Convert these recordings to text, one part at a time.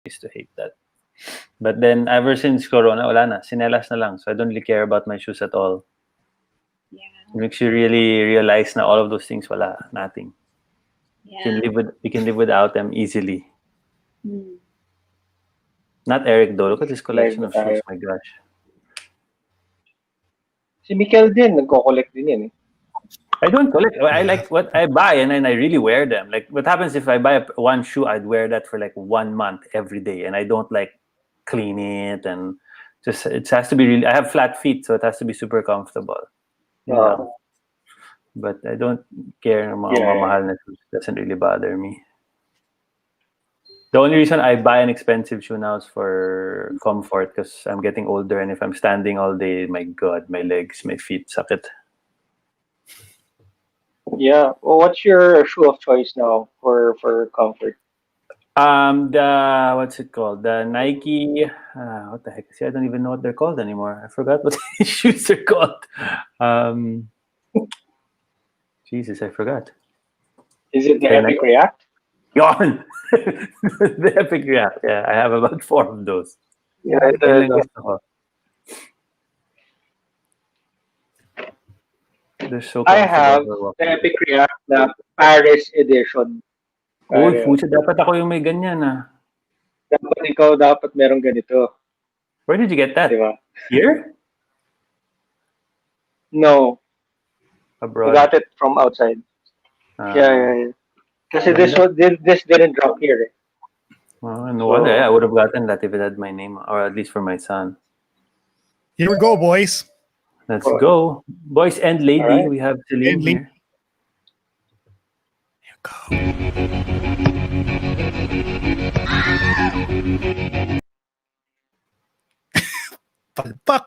used to hate that. But then ever since Corona, wala na. Sinelas na lang. So I don't really care about my shoes at all. Yeah. It makes you really realize na all of those things, wala, nothing. Yeah. You can live without them easily. Hmm. Not Eric though. Look at this collection of shoes. My gosh. Si Mikel din, nagko-collect din yan eh. I don't collect. I like what I buy, and then I really wear them. Like, what happens if I buy one shoe, I'd wear that for like 1 month every day, and I don't like clean it, and just it has to be really. I have flat feet, so it has to be super comfortable. You know? But I don't care. Mahal na shoes doesn't really bother me. The only reason I buy an expensive shoe now is for comfort, because I'm getting older, and if I'm standing all day, my God, my legs, my feet sakit. Yeah. Well, what's your shoe of choice now for comfort? The what's it called? The Nike. What the heck? See, I don't even know what they're called anymore. I forgot what these shoes are called. Jesus, I forgot. Is it the Epic React? Yon. The Epic React. Yeah, I have about 4 of those. Yeah, they're so I have the Epic React na Paris edition. Uy, pucha, dapat ako yung may ganyan Dapat ikaw dapat merong ganito. Where did you get that? Diba? Here? No. Abroad. We got it from outside. Yeah. Kasi this didn't drop here. No wonder. I would have gotten that if it had my name, or at least for my son. Here we go, boys. Let's go. Boys and lady, right. We have Celine here. Here you go. Palpak.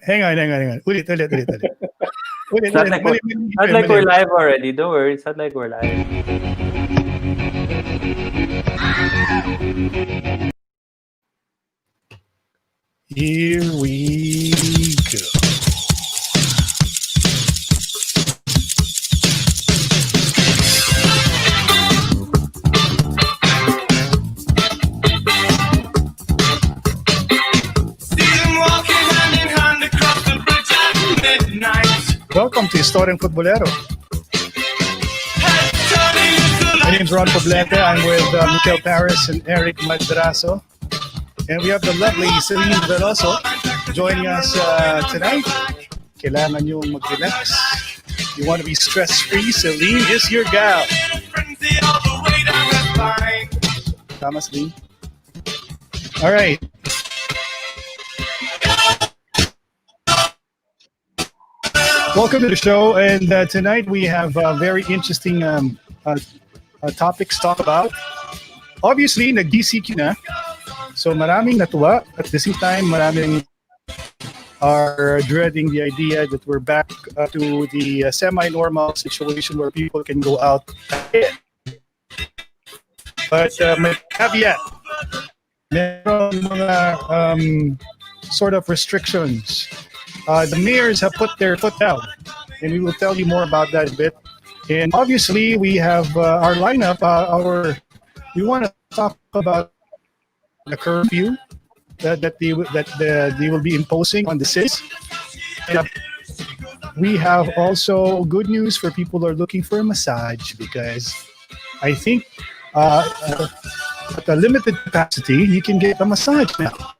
Hang on. Ulit. It's not like we're live already. Don't worry. It's not like we're live. Here we go. Welcome to Istoryang futBOLERO. My name is Ron Poblete. I'm with Mikel Paris and Eric Madrazo. And we have the lovely Celine Veloso joining us tonight. Kailangan nyo mag-relax. You want to be stress-free? Celine is your gal. Tama, Celine? All right. Welcome to the show. And tonight we have very interesting topics to talk about. Obviously, nag-GCQ na. So maraming natuwa. At the same time, maraming are dreading the idea that we're back to the semi-normal situation where people can go out. But may caveat. Meron mga sort of restrictions. The mayors have put their foot down. And we will tell you more about that a bit. And obviously, we have our lineup. We want to talk about the curfew that they will be imposing on the cities. And we have also good news for people who are looking for a massage, because I think at a limited capacity, you can get a massage now.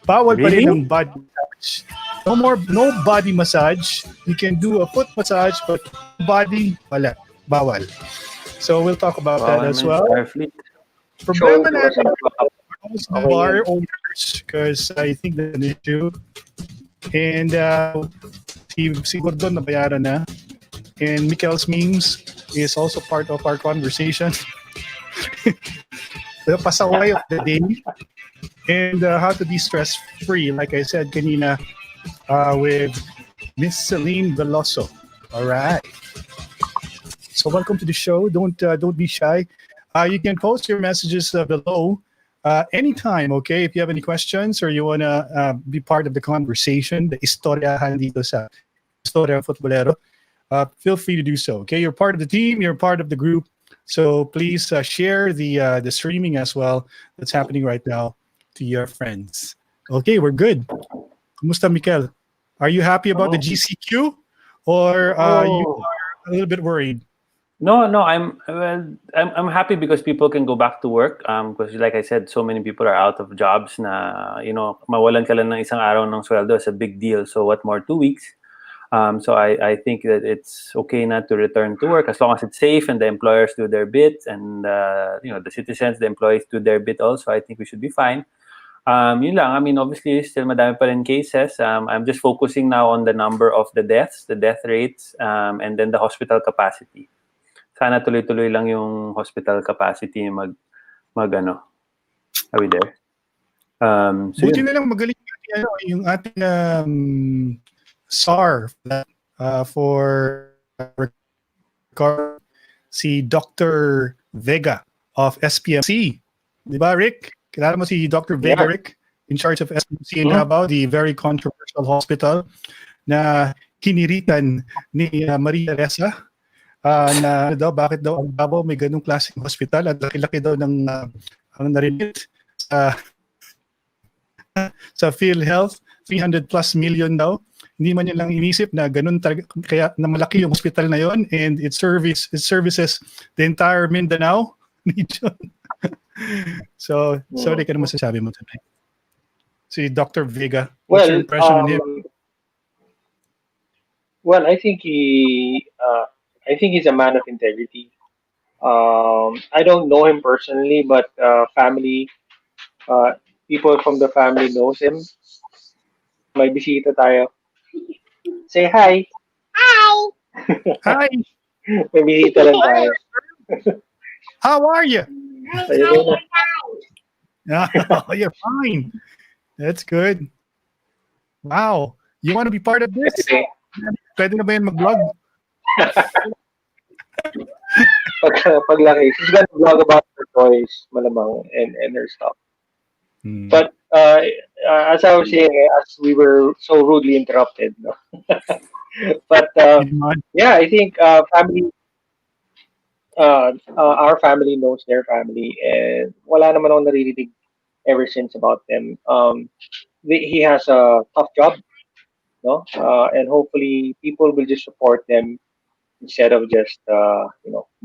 Bawal pa rin ang body massage. No body massage. You can do a foot massage, but body, wala. Bawal. So we'll talk about that as well. Problema natin the bar owners, because I think that's an issue. And si Gordon nabayaran na. And Mikel's memes is also part of our conversation. The pasaway of the day. And how to be stress-free, like I said kanina, with Miss Celine Veloso. All right. So welcome to the show. Don't be shy. You can post your messages below anytime, okay? If you have any questions or you want to be part of the conversation, the istoryahan dito sa Istoryang futBOLERO, feel free to do so, okay? You're part of the team. You're part of the group. So please share the streaming as well that's happening right now to your friends. Okay, we're good. Kumusta, Mikel? Are you happy about the GCQ, or you Oh. are a little bit worried? No, I'm happy because people can go back to work. Because like I said, so many people are out of jobs. Na mawalan ka lang ng isang araw ng sweldo is a big deal. So what more, 2 weeks? So I think that it's okay not to return to work as long as it's safe and the employers do their bit, and the citizens, the employees do their bit also. I think we should be fine. Yun lang. I mean, obviously, still madami pa rin cases. I'm just focusing now on the number of the deaths, the death rates, and then the hospital capacity. Sana tuloy-tuloy lang yung hospital capacity mag ano. Are we there? So Buti yun. na lang magaling yung ating SAR for si Dr. Vega of SPMC. Di ba, Rick? Kilala mo si Dr. Vega, Rick? In charge of SPMC in Davao, the very controversial hospital na hiniritan ni Maria Ressa. Na bakit daw ang Davao may ganung klaseng hospital at laki-laki daw ng ang narinig sa PhilHealth, 300 plus million daw. Hindi man niya lang inisip na ganun talaga, kaya na malaki yung hospital na yon, and it services the entire Mindanao region. So, sorry ka naman sasabi mo tonight. Si Dr. Vega, what's your impression on him? Well, I think he's a man of integrity. I don't know him personally, but family, people from the family knows him. May bisita tayo. Say hi. Hi, May bisita lang tayo. how are you? Ayun na. Oh, you're fine. That's good. Wow. You want to be part of this? Okay. Pwede na ba yan mag-vlog? Paglaki, she's gonna vlog about her toys, malamang, and her stuff. But as I was saying, as we were so rudely interrupted, no? But yeah, I think family, our family knows their family, and wala naman akong naririnig ever since about them. He has a tough job, no, and hopefully people will just support them instead of just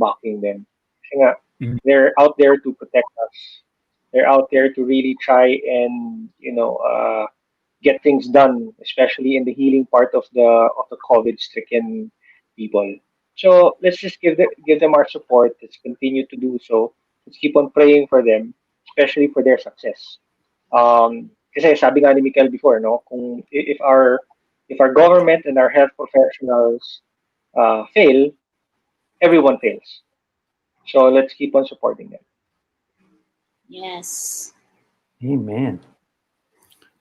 mocking them. Kasi nga, they're out there to protect us. They're out there to really try and get things done, especially in the healing part of the COVID-stricken people. So let's just give them our support. Let's continue to do so. Let's keep on praying for them, especially for their success. Kasi sabi nga ni Mikel before, no, kung if our government and our health professionals fail, everyone fails. So let's keep on supporting them. Yes. Amen.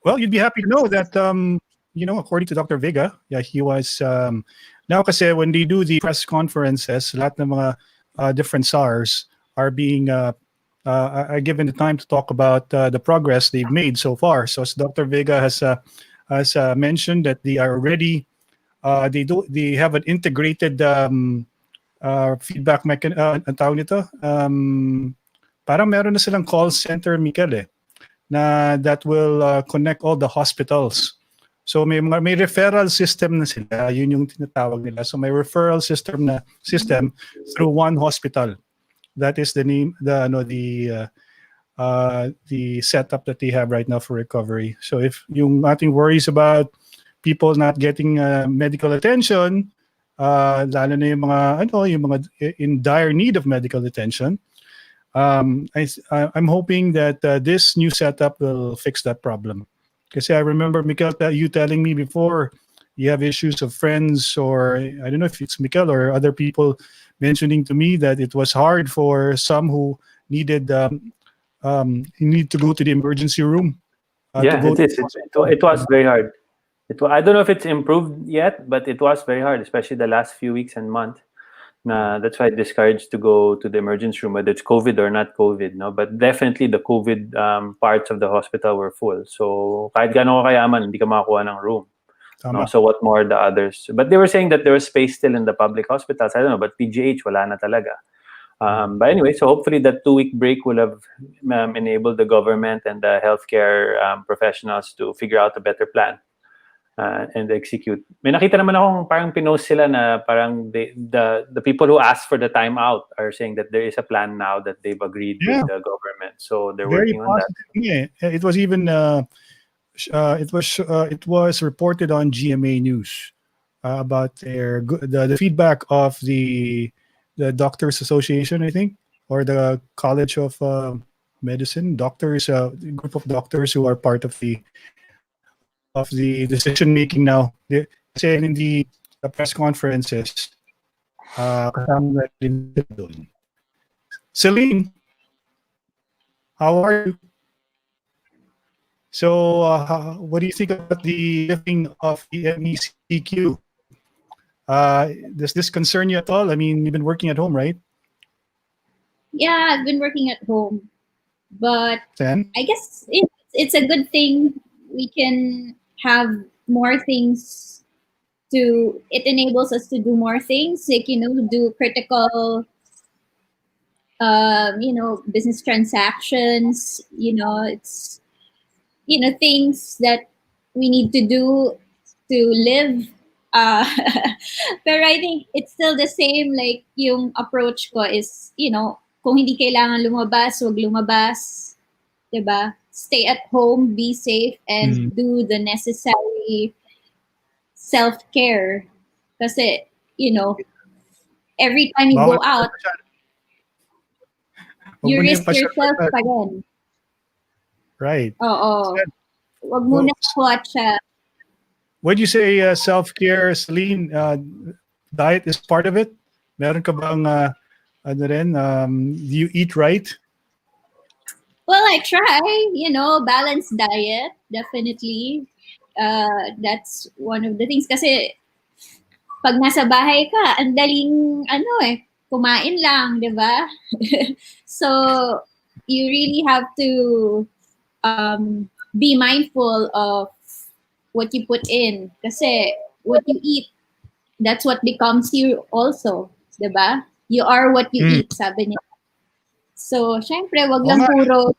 Well, you'd be happy to know that, according to Dr. Vega, yeah, he was, now kasi when they do the press conferences, lahat ng mga different SARs are being are given the time to talk about the progress they've made so far. So as Dr. Vega has mentioned that they are already, they have an integrated feedback mechanism, ang tawag nito, parang meron na silang call center, Mikel, na that will connect all the hospitals. So may referral system na sila, yun yung tinatawag nila. So may referral system through one hospital. That is the name, the setup that they have right now for recovery. So if yung ating worries about people not getting medical attention, lalo na yung mga in dire need of medical attention, I'm hoping that this new setup will fix that problem. Because I remember, Mikel, you telling me before you have issues of friends, or I don't know if it's Mikel or other people mentioning to me that it was hard for some who needed need to go to the emergency room. Yeah, it was very hard. I don't know if it's improved yet, but it was very hard, especially the last few weeks and months. That's why I discouraged to go to the emergency room, whether it's COVID or not COVID. No, but definitely the COVID parts of the hospital were full. So kahit gaano ka kayaman, hindi ka makakuha ng room. No? So what more the others? But they were saying that there was space still in the public hospitals. I don't know, but PGH wala na talaga. But anyway, so hopefully that 2-week break will have enabled the government and the healthcare professionals to figure out a better plan and execute. May nakita naman akong parang pinost sila na parang the people who asked for the timeout are saying that there is a plan now that they've agreed Yeah. with the government. So they're Very working on that. positive. Yeah. It was even it was reported on GMA News about the feedback of the Doctors Association, I think, or the College of Medicine doctors, group of doctors who are part of the decision making now. Kasi in the press conferences, kasama na rin sila doon. Celine, how are you? So, what do you think about the lifting of the MECQ? Does this concern you at all? I mean, you've been working at home, right? Yeah, I've been working at home, but Then, I guess it's a good thing. We can have more things to. It enables us to do more things, like do critical, business transactions. It's things that we need to do to live. Uh, pero I think it's still the same. Like yung approach ko is, kung hindi kailangan lumabas, wag lumabas, 'di ba? Stay at home, be safe, and do the necessary self-care. Kasi, every time you go out, you risk yourself pa rin. right. Oo. Wag muna kotsa. When you say self-care, Celine, diet is part of it? Meron ka bang, ano rin, do you eat right? Well, I try, balanced diet, definitely. That's one of the things. Kasi, pag nasa bahay ka, ang daling, kumain lang, di ba? So, you really have to be mindful of what you put in. Kasi, what you eat, that's what becomes you also, di ba? You are what you eat, sabi niya. So, syempre, wag lang puro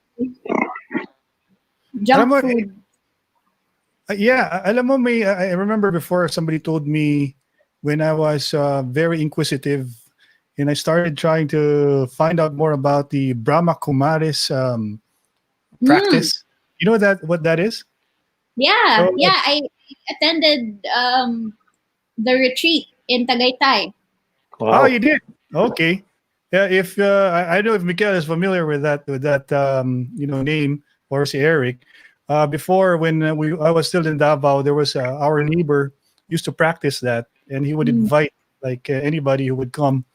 junk food. Yeah, alam mo, I remember before somebody told me when I was very inquisitive and I started trying to find out more about the Brahma Kumaris practice. You know what that is? Yeah, So, I attended the retreat in Tagaytay. Oh, you did? Okay. Yeah, if I don't know if Miguel is familiar with that name, or si Eric. Before, when I was still in Davao, there was our neighbor used to practice that, and he would invite like anybody who would come,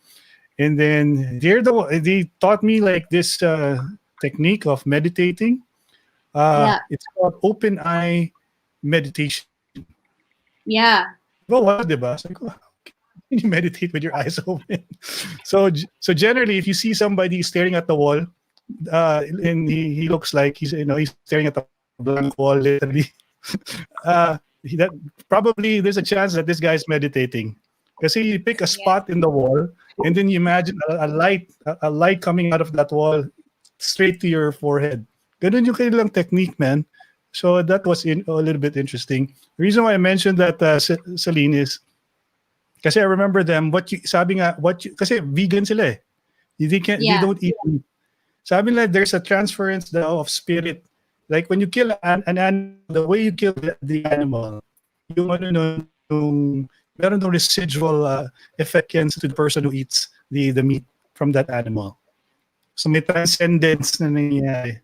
and then they taught me like this technique of meditating. It's called open eye meditation. Yeah. Well, what diba? Sabi ko, can you meditate with your eyes open? So generally, if you see somebody staring at the wall, and he looks like he's staring at the blank wall literally, that probably there's a chance that this guy's meditating. Because you pick a spot in the wall, and then you imagine a light coming out of that wall straight to your forehead. Ganun yung kanilang technique, man. So that was a little bit interesting. The reason why I mentioned that, Celine, is kasi I remember them, kasi vegan sila eh. They don't eat meat. Sabi nila, there's a transference daw of spirit. Like when you kill an animal, the way you kill the animal, yung meron ng residual effect yan to the person who eats the meat from that animal. So may transcendence na nangyayari.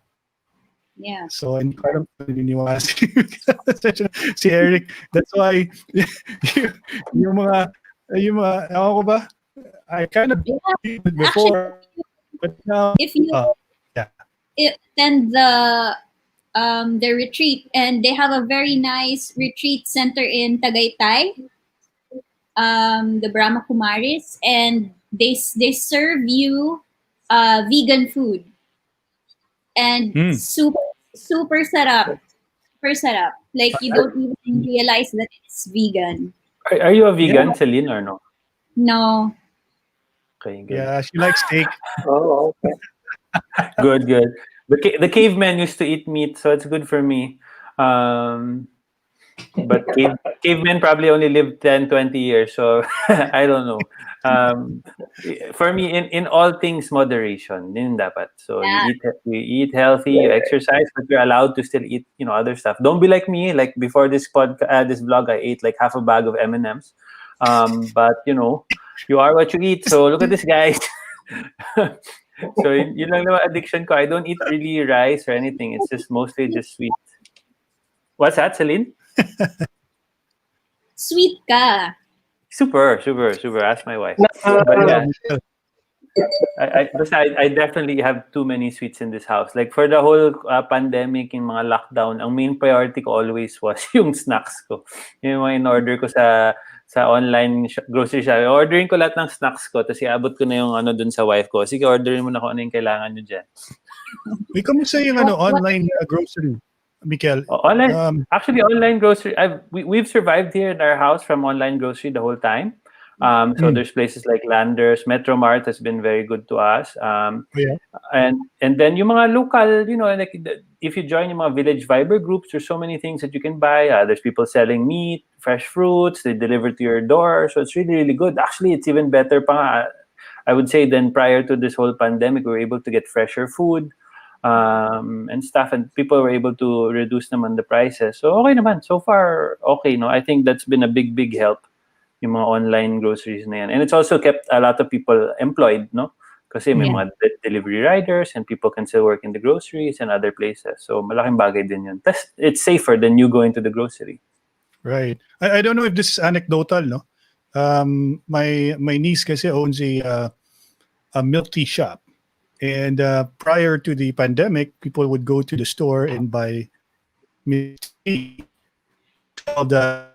Yeah. So hindi ko alam kung naniniwala si Eric. That's why yung mga ewan ko ba, I kind of did it before, actually, but now if you attend the retreat, and they have a very nice retreat center in Tagaytay, the Brahma Kumaris, and they serve you vegan food, and super sarap. Super sarap. Like you don't even realize that it's vegan. Are you a vegan, Celine, or no? No. Okay, good. Yeah, she likes steak. Oh, okay. Good, good. The cavemen used to eat meat, so it's good for me. Um, but cavemen probably only lived 10, 20 years, so I don't know. Um, for me, in all things, moderation. Din dapat. So Yeah. you eat healthy, you exercise, but you're allowed to still eat, other stuff. Don't be like me. Like before this vlog, I ate like half a bag of M&Ms. But you are what you eat. So look at this, guys. So yun lang naman addiction ko. I don't eat really rice or anything. It's just mostly just sweet. What's that, Celine? Sweet ka. Super, super, super. Ask my wife. Uh, But yeah, Yeah. I definitely have too many sweets in this house. Like for the whole pandemic, yung mga lockdown, ang main priority ko always was yung snacks ko. Yung mga in-order ko sa online grocery shop. Ordering ko lahat ng snacks ko, tapos iabot ko na yung dun sa wife ko. Sige, orderin mo na kung ano yung kailangan nyo dyan. Uy, kamusta yung online grocery, Mikel? Online, actually, online grocery. We've survived here in our house from online grocery the whole time. So there's places like Landers, Metro Mart has been very good to us. Yeah. And then yung mga local, like if you join yung mga village Viber groups, there's so many things that you can buy. There's people selling meat, fresh fruits, they deliver to your door. So it's really, really good. Actually, it's even better pa nga, I would say, than prior to this whole pandemic. We were able to get fresher food and stuff, and people were able to reduce naman the prices. So okay naman. So far, okay. No, I think that's been a big, big help. Yung mga online groceries na yan. And it's also kept a lot of people employed, no? Kasi may mga delivery riders and people can still work in the groceries and other places. So malaking bagay din yun. Plus, it's safer than you going to the grocery. Right. I don't know if this is anecdotal, no? My niece kasi owns a milk tea shop. And prior to the pandemic, people would go to the store and buy milk tea. The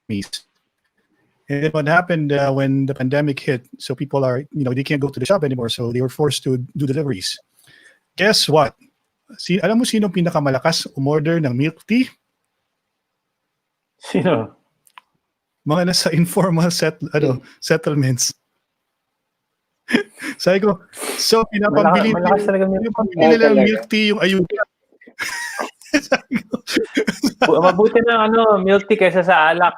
And then what happened when the pandemic hit, so people are, they can't go to the shop anymore, so they were forced to do deliveries. Guess what? Alam mo sino pinakamalakas umorder ng milk tea? Sino? Mga nasa informal settlements. Sabi ko, so pinapambili Malakas talaga nila ng milk tea yung ayuda. Mabuti na milk tea kaysa sa alak.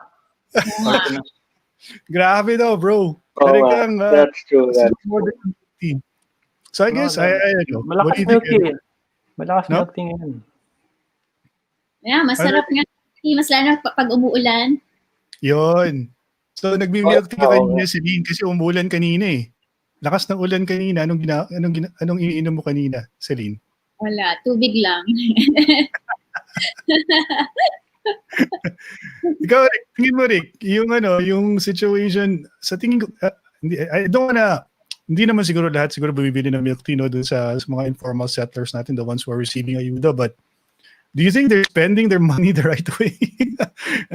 Grabe daw, bro. That's true. So I guess, I don't know. Malakas milk tea. Malakas milk tea ngayon. Yeah, masarap nga. Mas lalo pag umuulan. Yun. So nagmi-milk tea ka kanina, Celine, kasi umuulan kanina eh. Lakas ng ulan kanina. Anong iniinom mo kanina, Celine? Wala, tubig lang. Ikaw, Rick, tingin mo, Rick, yung situation, sa tingin ko, hindi naman siguro lahat bumibili ng milk tea dun sa mga informal settlers natin, the ones who are receiving ayuda, but do you think they're spending their money the right way?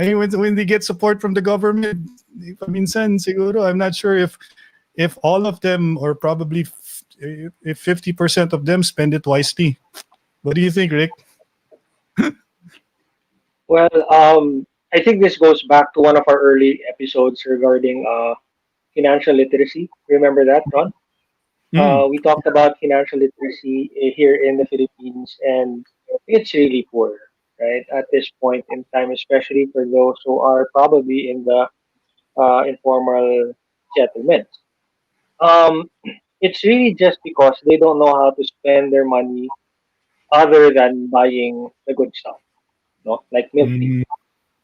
I mean, when they get support from the government, minsan siguro, I'm not sure if all of them, or probably if 50% of them spend it wisely. What do you think, Rick? Well, I think this goes back to one of our early episodes regarding financial literacy. Remember that, Ron? We talked about financial literacy here in the Philippines, and it's really poor, right? At this point in time, especially for those who are probably in the informal settlements. It's really just because they don't know how to spend their money other than buying the good stuff, no? Like milk tea.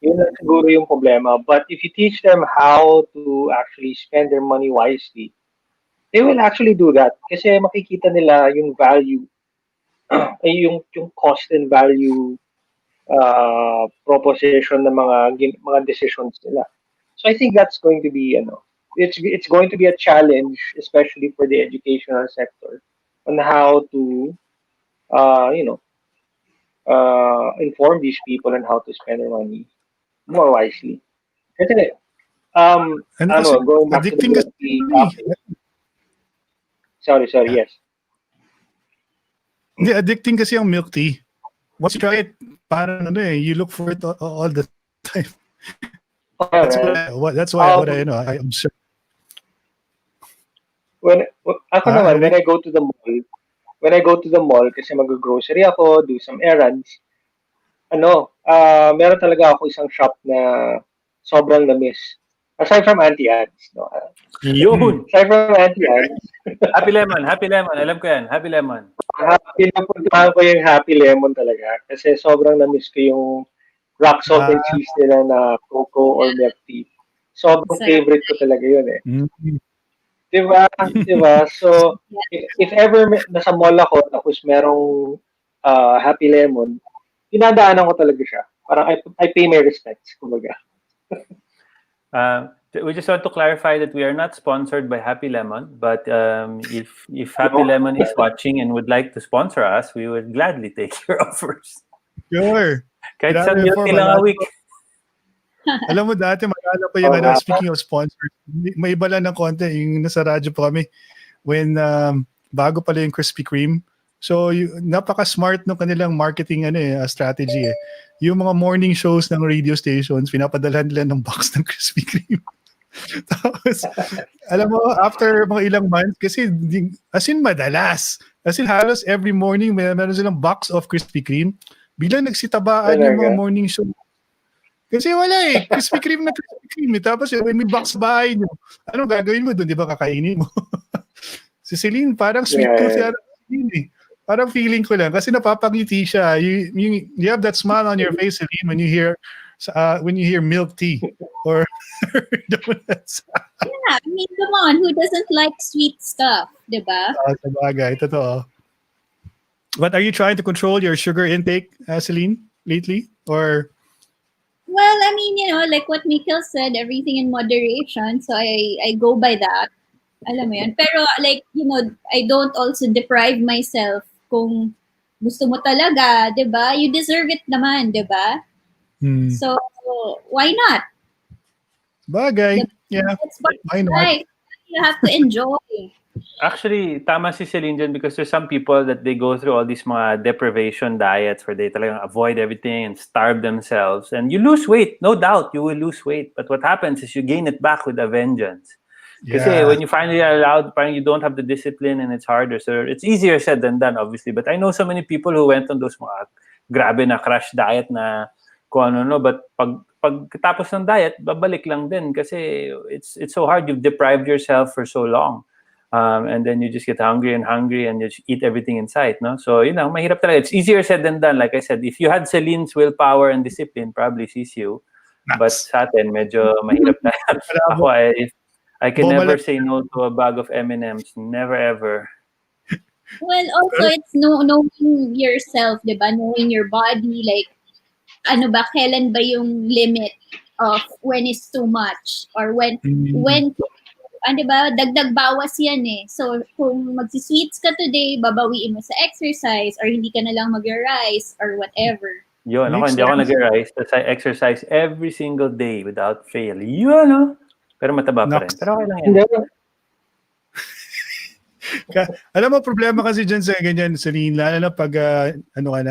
Yun lang siguro yung problema. But if you teach them how to actually spend their money wisely, they will actually do that. Kasi makikita nila yung value, yung cost and value proposition ng mga decisions nila. So I think that's going to be, it's going to be a challenge, especially for the educational sector, on how to, inform these people on how to spend their money more wisely. Kasi, going back to the topic. Sorry, yes. Hindi, addicting kasi ang milk tea. Once you try it, parang you look for it all the time. That's why I observe. Ako naman, when I go to the mall, kasi mag-grocery ako, do some errands, meron talaga ako isang shop na sobrang na-miss. Aside from Auntie Anne's, no? Yun! Aside from Auntie Anne's, Happy Lemon. Alam ko yan. Happy Lemon. pinupuntahan ko yung Happy Lemon talaga kasi sobrang na-miss ko yung rock salt and cheese nila na cocoa or milk tea. Sobrang favorite ko talaga yun eh. Diba? So, if ever nasa mall ako tapos merong Happy Lemon, dinadaanan ko talaga siya. Parang I pay my respects, kumbaga. We just want to clarify that we are not sponsored by Happy Lemon, but if Happy Lemon is watching and would like to sponsor us, we would gladly take your offers. Sure. Kahit sa milk tea lang a week. Alam mo dati, maalala ko yung speaking of sponsors, may iba lang ng konti, yung nasa radyo pa kami, when bago pala yung Krispy Kreme. So, napaka-smart ng kanilang marketing strategy eh. Yung mga morning shows ng radio stations, pinapadalhan nila ng box ng Krispy Kreme. Tapos, alam mo, after mga ilang months, kasi as in madalas, as in halos every morning, meron silang box of Krispy Kreme. Biglang nagsitabaan yung mga morning show. Kasi wala eh. Krispy Kreme na Krispy Kreme. Tapos when may box bahay nyo, anong gagawin mo doon? Di ba kakainin mo? Si Celine, parang sweet tooth yan. Parang feeling ko lang. Kasi napapangiti siya. You have that smile on your face, Celine, when you hear milk tea or donuts. Yeah, I mean, come on. Who doesn't like sweet stuff? Di ba? Sa bagay. Totoo. But are you trying to control your sugar intake, Celine, lately? Or... Well, I mean, like what Mikkel said, everything in moderation. So I go by that. Alam mo yun. Pero like, I don't also deprive myself kung gusto mo talaga, 'di ba? You deserve it naman, 'di ba? So, why not? Bagay. Yeah. Why not? Right. You have to enjoy. Actually, tama si Celine dyan because there's some people that they go through all these mga deprivation diets where they talagang avoid everything and starve themselves. And you lose weight. No doubt, you will lose weight. But what happens is you gain it back with a vengeance. Kasi when you finally are allowed, parang you don't have the discipline and it's harder. So it's easier said than done, obviously. But I know so many people who went on those mga grabe na crash diet na kung ano, but pagkatapos ng diet, babalik lang din kasi it's so hard. You've deprived yourself for so long. And then you just get hungry and you just eat everything in sight, no? So, mahirap talaga. It's easier said than done. Like I said, if you had Celine's willpower and discipline, probably she's you. Nice. But sa atin, medyo mahirap na. Ako, I can never say no to a bag of M&Ms. Never, ever. Well, also, it's knowing yourself, di ba? Knowing your body, like, kailan ba yung limit of when it's too much? Or when di ba, dagdag bawas yan eh. So, kung magsisweets ka today, babawiin mo sa exercise or hindi ka na lang mag-rice or whatever. Yun, hindi ako nag-rice. I exercise every single day without fail. Yun, Pero mataba pa rin. Pero okay lang yan. Alam mo, problema kasi dyan sa ganyan, Celine, lalo na pag,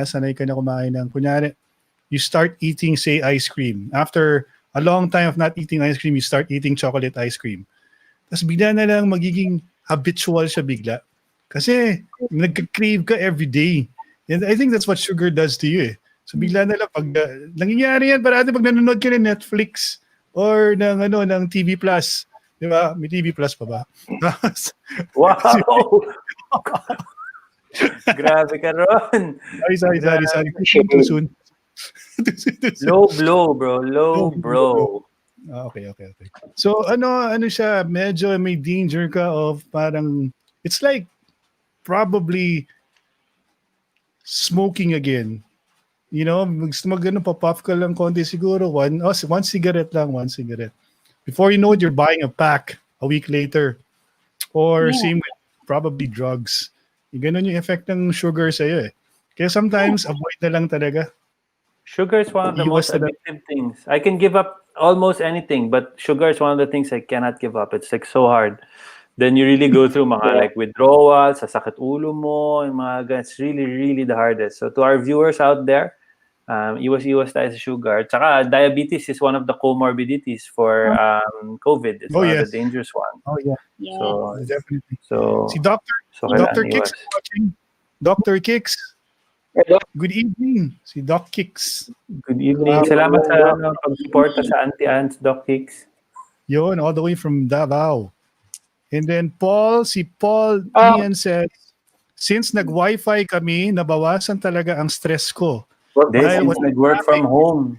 sanay ka na kumain ng, kunyari, you start eating, say, ice cream. After a long time of not eating ice cream, you start eating chocolate ice cream. Tapos bigla na lang magiging habitual siya bigla. Kasi nagka-crave ka every day. And I think that's what sugar does to you eh. So bigla na lang pag nangyayari yan parati pag nanonood ka ng Netflix or ng TV Plus. Di ba? May TV Plus pa ba? Wow! Grabe ka ron. Sorry. Too soon. Low blow, bro. Low blow. Okay. So ano siya, medyo may danger ka of parang, it's like probably smoking again. Pa-puff ka lang konti siguro, one cigarette lang. Before you know it, you're buying a pack a week later. Or same with probably drugs. Ganun yung effect ng sugar sa'yo eh. Kaya sometimes, avoid na lang talaga. Sugar is one of the most addictive things. I can give up almost anything, but sugar is one of the things I cannot give up. It's like so hard. Then you really go through mga like withdrawals, sasakit ulo mo, and mga it's really, really the hardest. So to our viewers out there, iwas tayo sa sugar. Tsaka diabetes is one of the comorbidities for COVID. It's Oh, one of yes. the dangerous ones. Oh, yeah. Yes. So, Definitely. so, Si Dr. kailangan Dr. Kicks iwas. is watching. Dr. Kicks, Hello? good evening. Si Doc Kicks. Good evening. Salamat sa pag-suporta sa Auntie Anne's Doc Kicks. Yun, all the way from Davao. And then si Paul Ian says, since nag-Wi-Fi kami, nabawasan talaga ang stress ko. This is nag-work from home.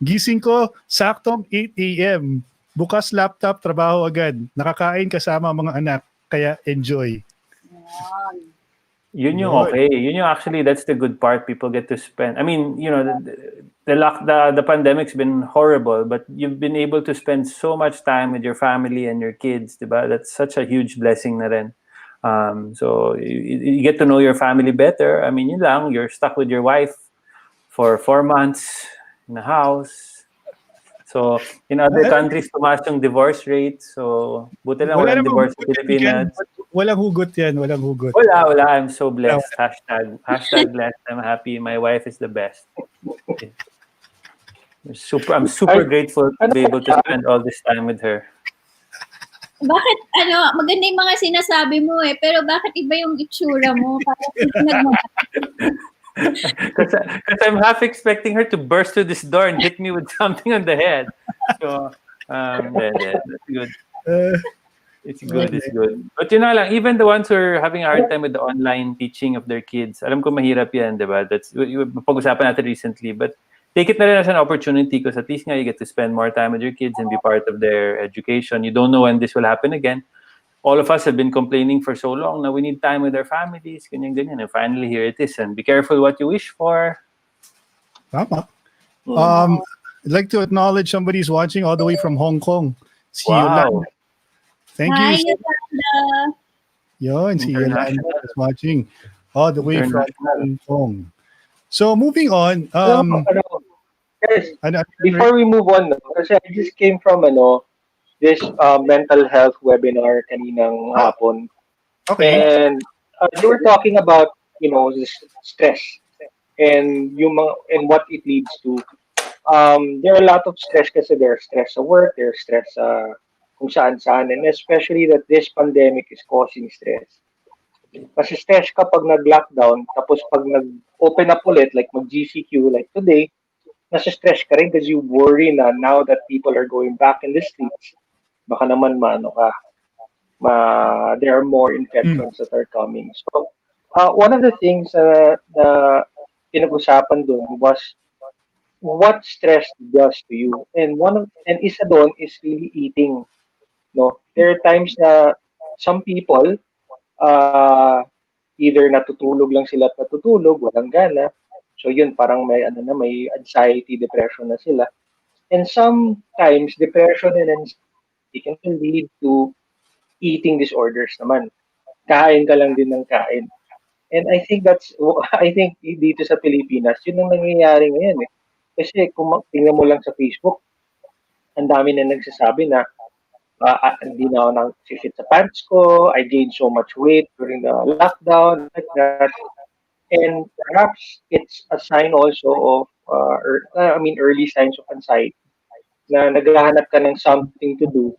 Gising ko, saktong 8 a.m. Bukas laptop, trabaho agad. Nakakain kasama ang mga anak, kaya enjoy. Yun yung okay. Yun yung actually, that's the good part. People get to spend. I mean, you know, the pandemic's been horrible, but you've been able to spend so much time with your family and your kids, diba? That's such a huge blessing na rin. So you get to know your family better. I mean, yun lang, you're stuck with your wife for 4 months in a house. So, in other countries, tumaas yung divorce rate. So, buti lang walang divorce sa Pilipinas. Walang hugot yan, walang hugot. Wala. I'm so blessed. Hashtag blessed. I'm happy. My wife is the best. I'm super grateful to be able to spend all this time with her. Bakit, maganda yung mga sinasabi mo pero bakit iba yung itsura mo? Parang Because I'm half expecting her to burst through this door and hit me with something on the head. So, that's good. It's good. But you know lang, even the ones who are having a hard time with the online teaching of their kids, alam ko mahirap yan, diba? That's pag-usapan natin recently. But take it na rin as an opportunity because at least nga you get to spend more time with your kids and be part of their education. You don't know when this will happen again. All of us have been complaining for so long na we need time with our families, ganyan. And finally, here it is. And be careful what you wish for. Tama. I'd like to acknowledge somebody's watching all the way from Hong Kong. Si Yolanda. Thank Hi, you. Yolanda. Yun, si Yolanda is watching all the way from Hong Kong. So, moving on. Guys, before we move on, kasi I just came from this mental health webinar kaninang hapon. Okay. And they were talking about, this stress and and what it leads to. There are a lot of stress kasi there's stress sa work, there's stress kung saan-saan, and especially that this pandemic is causing stress. Kasi stress ka pag nag-lockdown, tapos pag nag-open up ulit, like mag-GCQ, like today, nasa stress ka rin because you worry na now that people are going back in the streets, baka naman there are more infections that are coming. So, one of the things na pinag-usapan doon was what stress does to you. And isa doon is really eating. No, there are times na some people either natutulog lang sila at natutulog, walang gana. So yun, parang may anxiety, depression na sila. And sometimes depression and anxiety can lead to eating disorders naman. Kain ka lang din ng kain. And I think dito sa Pilipinas, yun ang nangyayari ngayon eh. Kasi kung tingnan mo lang sa Facebook, ang dami na nagsasabi na hindi na ako nang-fit sa pants ko, I gained so much weight during the lockdown, like that. And perhaps it's a sign also of, early signs of anxiety na naghahanap ka ng something to do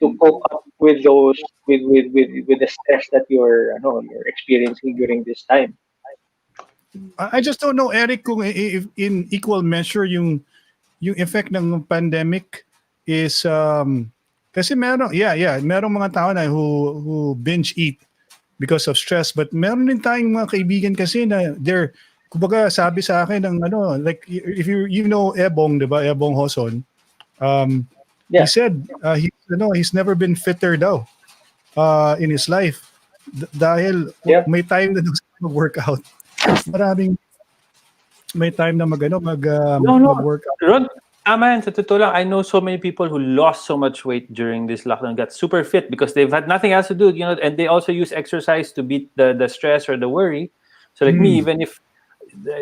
to cope up with those with the stress that you're experiencing during this time. I just don't know, Eric, kung if in equal measure yung effect ng pandemic is kasi merong mga tao na who binge eat because of stress, but meron din tayong mga kaibigan kasi na they're kumbaga sabi sa akin ng like if you know Ebong, 'di ba? Ebong Hoson. He said he's never been fitter daw in his life dahil may time na mag-workout. May time na mag-workout. Ron, tama yan. Sa totoo lang, I know so many people who lost so much weight during this lockdown, got super fit because they've had nothing else to do, and they also use exercise to beat the stress or the worry. So like me, even if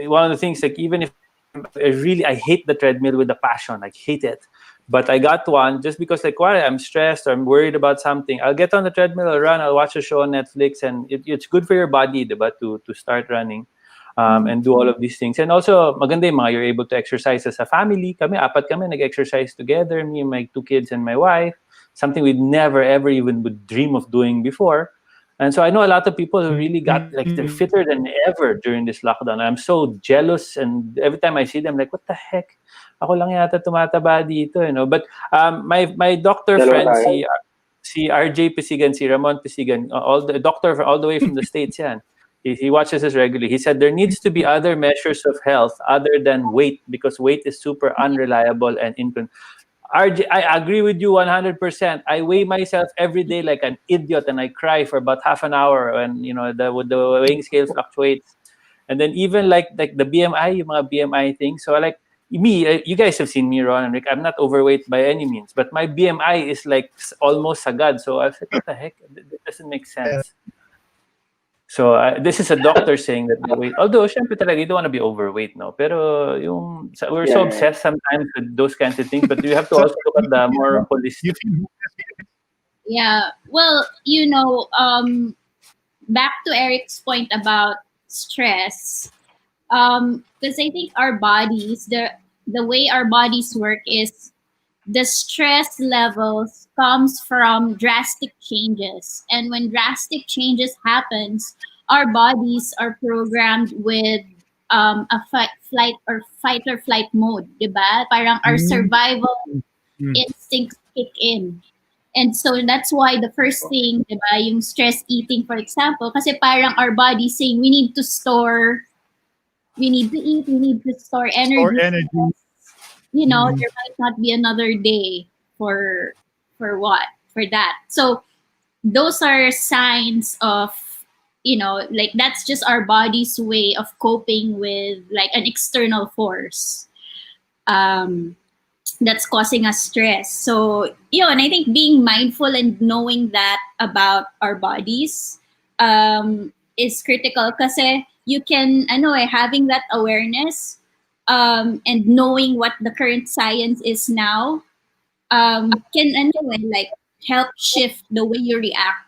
one of the things, like even if I hate the treadmill with a passion, like hate it. But I got one just because I'm stressed or I'm worried about something. I'll get on the treadmill, I'll run, I'll watch a show on Netflix, and it's good for your body, diba, to start running. and do all of these things. And also, maganda yung mga you're able to exercise as a family. Kami, apat kami, nag-exercise together, me and my 2 kids and my wife. Something we'd never, ever even would dream of doing before. And so I know a lot of people who really got, like, they're fitter than ever during this lockdown. I'm so jealous, and every time I see them, like, what the heck? Ako lang yata tumataba dito, you know. But my doctor Dalawa friend, tayo. si RJ Pisigan, si Ramon Pisigan, all the doctor all the way from the States, yan. He watches us regularly. He said there needs to be other measures of health other than weight, because weight is super unreliable and RJ, I agree with you 100%. I weigh myself every day like an idiot, and I cry for about half an hour when, you know, the weighing scale fluctuates. And then even like the BMI, yung mga BMI thing. So like me, you guys have seen me, Ron and Rick. I'm not overweight by any means, but my BMI is like almost sagad. So I was like, what the heck? That doesn't make sense. So this is a doctor saying that the weight, although syempre talaga you don't want to be overweight, no? Pero we're so obsessed sometimes with those kinds of things, but you have to also look at the more holistic. Yeah. Well, you know, back to Eric's point about stress, because I think our bodies, the way our bodies work is the stress levels comes from drastic changes, and when drastic changes happens, our bodies are programmed with a fight or flight mode, diba? Parang our survival instincts kick in. And so that's why the first thing, diba, yung stress eating, for example, kasi parang our body saying we need to eat, we need to store energy. Or energy. You know, there might not be another day for that. So those are signs of, you know, like that's just our body's way of coping with like an external force that's causing us stress. So, you know, and I think being mindful and knowing that about our bodies is critical, kasi you can, having that awareness and knowing what the current science is now can like help shift the way you react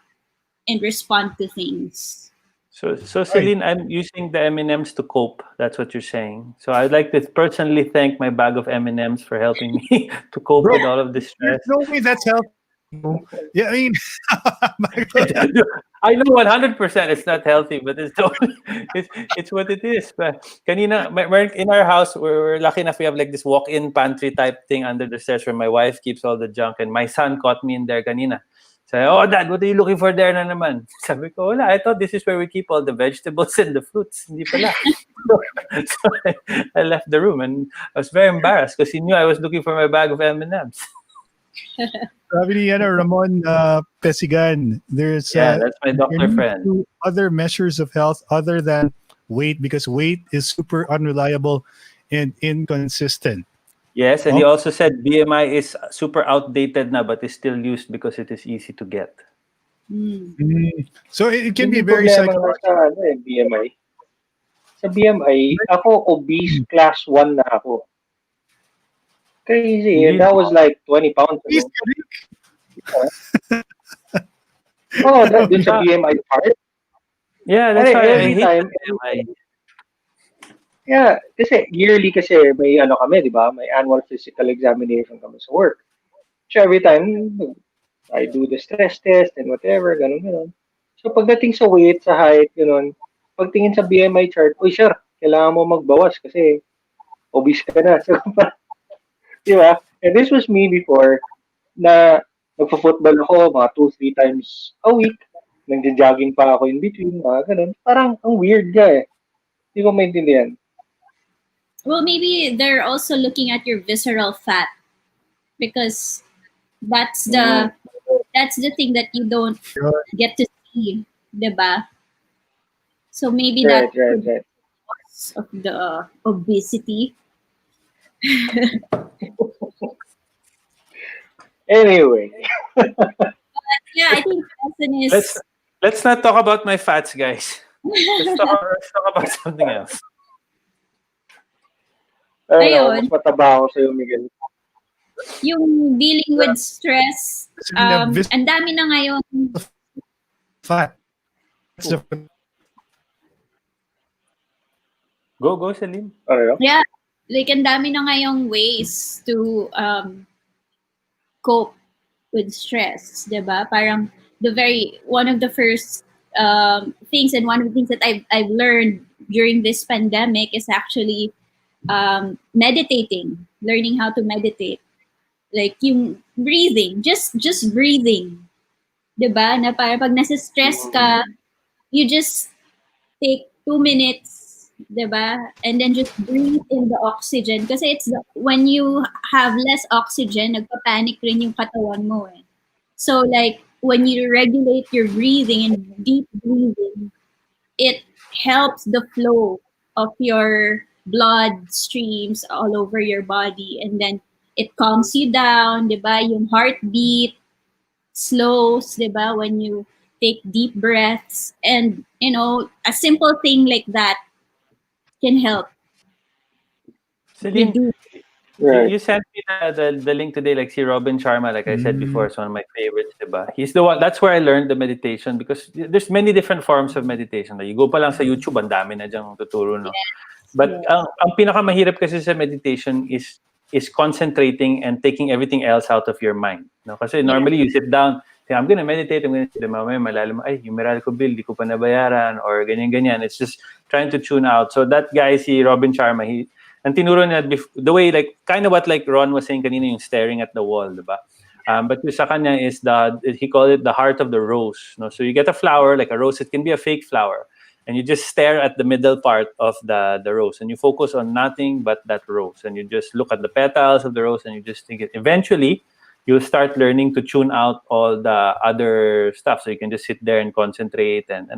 and respond to things. So Celine, I'm using the M&Ms to cope. That's what you're saying. So I'd like to personally thank my bag of M&Ms for helping me to cope with all of this stress. There's no way that's healthy. Yeah, I mean, I know 100% it's not healthy, but it's what it is. But kanina, in our house, we're lucky enough we have like this walk-in pantry type thing under the stairs where my wife keeps all the junk, and my son caught me in there kanina. Sabi, oh, Dad, what are you looking for there na naman? Sabi ko, wala, I thought this is where we keep all the vegetables and the fruits. Hindi pala. So I left the room, and I was very embarrassed because he knew I was looking for my bag of M&Ms. Sabi ni Ramon Pesigan, there's that's my doctor friend. Other measures of health other than weight, because weight is super unreliable and inconsistent. Yes, and he also said BMI is super outdated now, but is still used because it is easy to get. So it can be Hindi very problema psychological. sa BMI. Sa BMI, ako obese class 1 na ako. Crazy. And that was like 20 pounds ago. Oh, that dun sa BMI part? Yeah, that's why I hate time, BMI. Yeah, kasi yearly kasi may kami, di ba? May annual physical examination kami sa work. So every time, I do the stress test and whatever, ganun. So pagdating sa weight, sa height, ganun, pagtingin sa BMI chart, uy sir, kailangan mo magbawas kasi obese ka na. So, di ba? And this was me before na nagpo-football ako mga 2-3 times a week. Nagja-jogging pa ako in between, ganun. Parang ang weird nga eh. Hindi ko maintindihan. Well, maybe they're also looking at your visceral fat, because that's the thing that you don't get to see, diba? So maybe that could be cause of the obesity. Anyway. Yeah, I think the lesson is... Let's not talk about my fats, guys. Let's talk about something else. Ayun. Mas mataba ako sa'yo, Miguel. Yung dealing with stress, ang dami na ngayon. Fat. Go, Celine. Ano? Yeah, like ang dami na ngayong ways to cope with stress, 'di ba? Parang one of the first things, and one of the things that I've learned during this pandemic is actually meditating, learning how to meditate. Like yung breathing, just breathing, 'di ba? Na para pag nasa-stress ka, you just take 2 minutes, 'di ba? And then just breathe in the oxygen. Kasi when you have less oxygen, nagpa-panic rin yung katawan mo eh. So like when you regulate your breathing and deep breathing, it helps the flow of your blood streams all over your body, and then it calms you down, 'di ba? Yung heartbeat slows, 'di ba? When you take deep breaths, and a simple thing like that can help Celine, reduce. Right. you sent me the link today, like si Robin Sharma, like I said before, is one of my favorites, diba? He's the one, that's where I learned the meditation, because there's many different forms of meditation. Like, you go pa lang sa YouTube, ang dami na diyang tuturo, no? But ang pinakamahirap kasi sa meditation is concentrating and taking everything else out of your mind. No? Kasi normally you sit down, say, I'm gonna meditate, I'm gonna sit down, mamaya malalim, ay, yung Meralco bill, di ko pa nabayaran, or ganyan-ganyan. It's just trying to tune out. So that guy, si Robin Sharma, ang tinuro niya, the way, like, kind of what like Ron was saying kanina, yung staring at the wall, diba? But yung sa kanya is he called it the heart of the rose. No? So you get a flower, like a rose, it can be a fake flower. And you just stare at the middle part of the rose, and you focus on nothing but that rose, and you just look at the petals of the rose, and you just think it. Eventually, you'll start learning to tune out all the other stuff, so you can just sit there and concentrate, and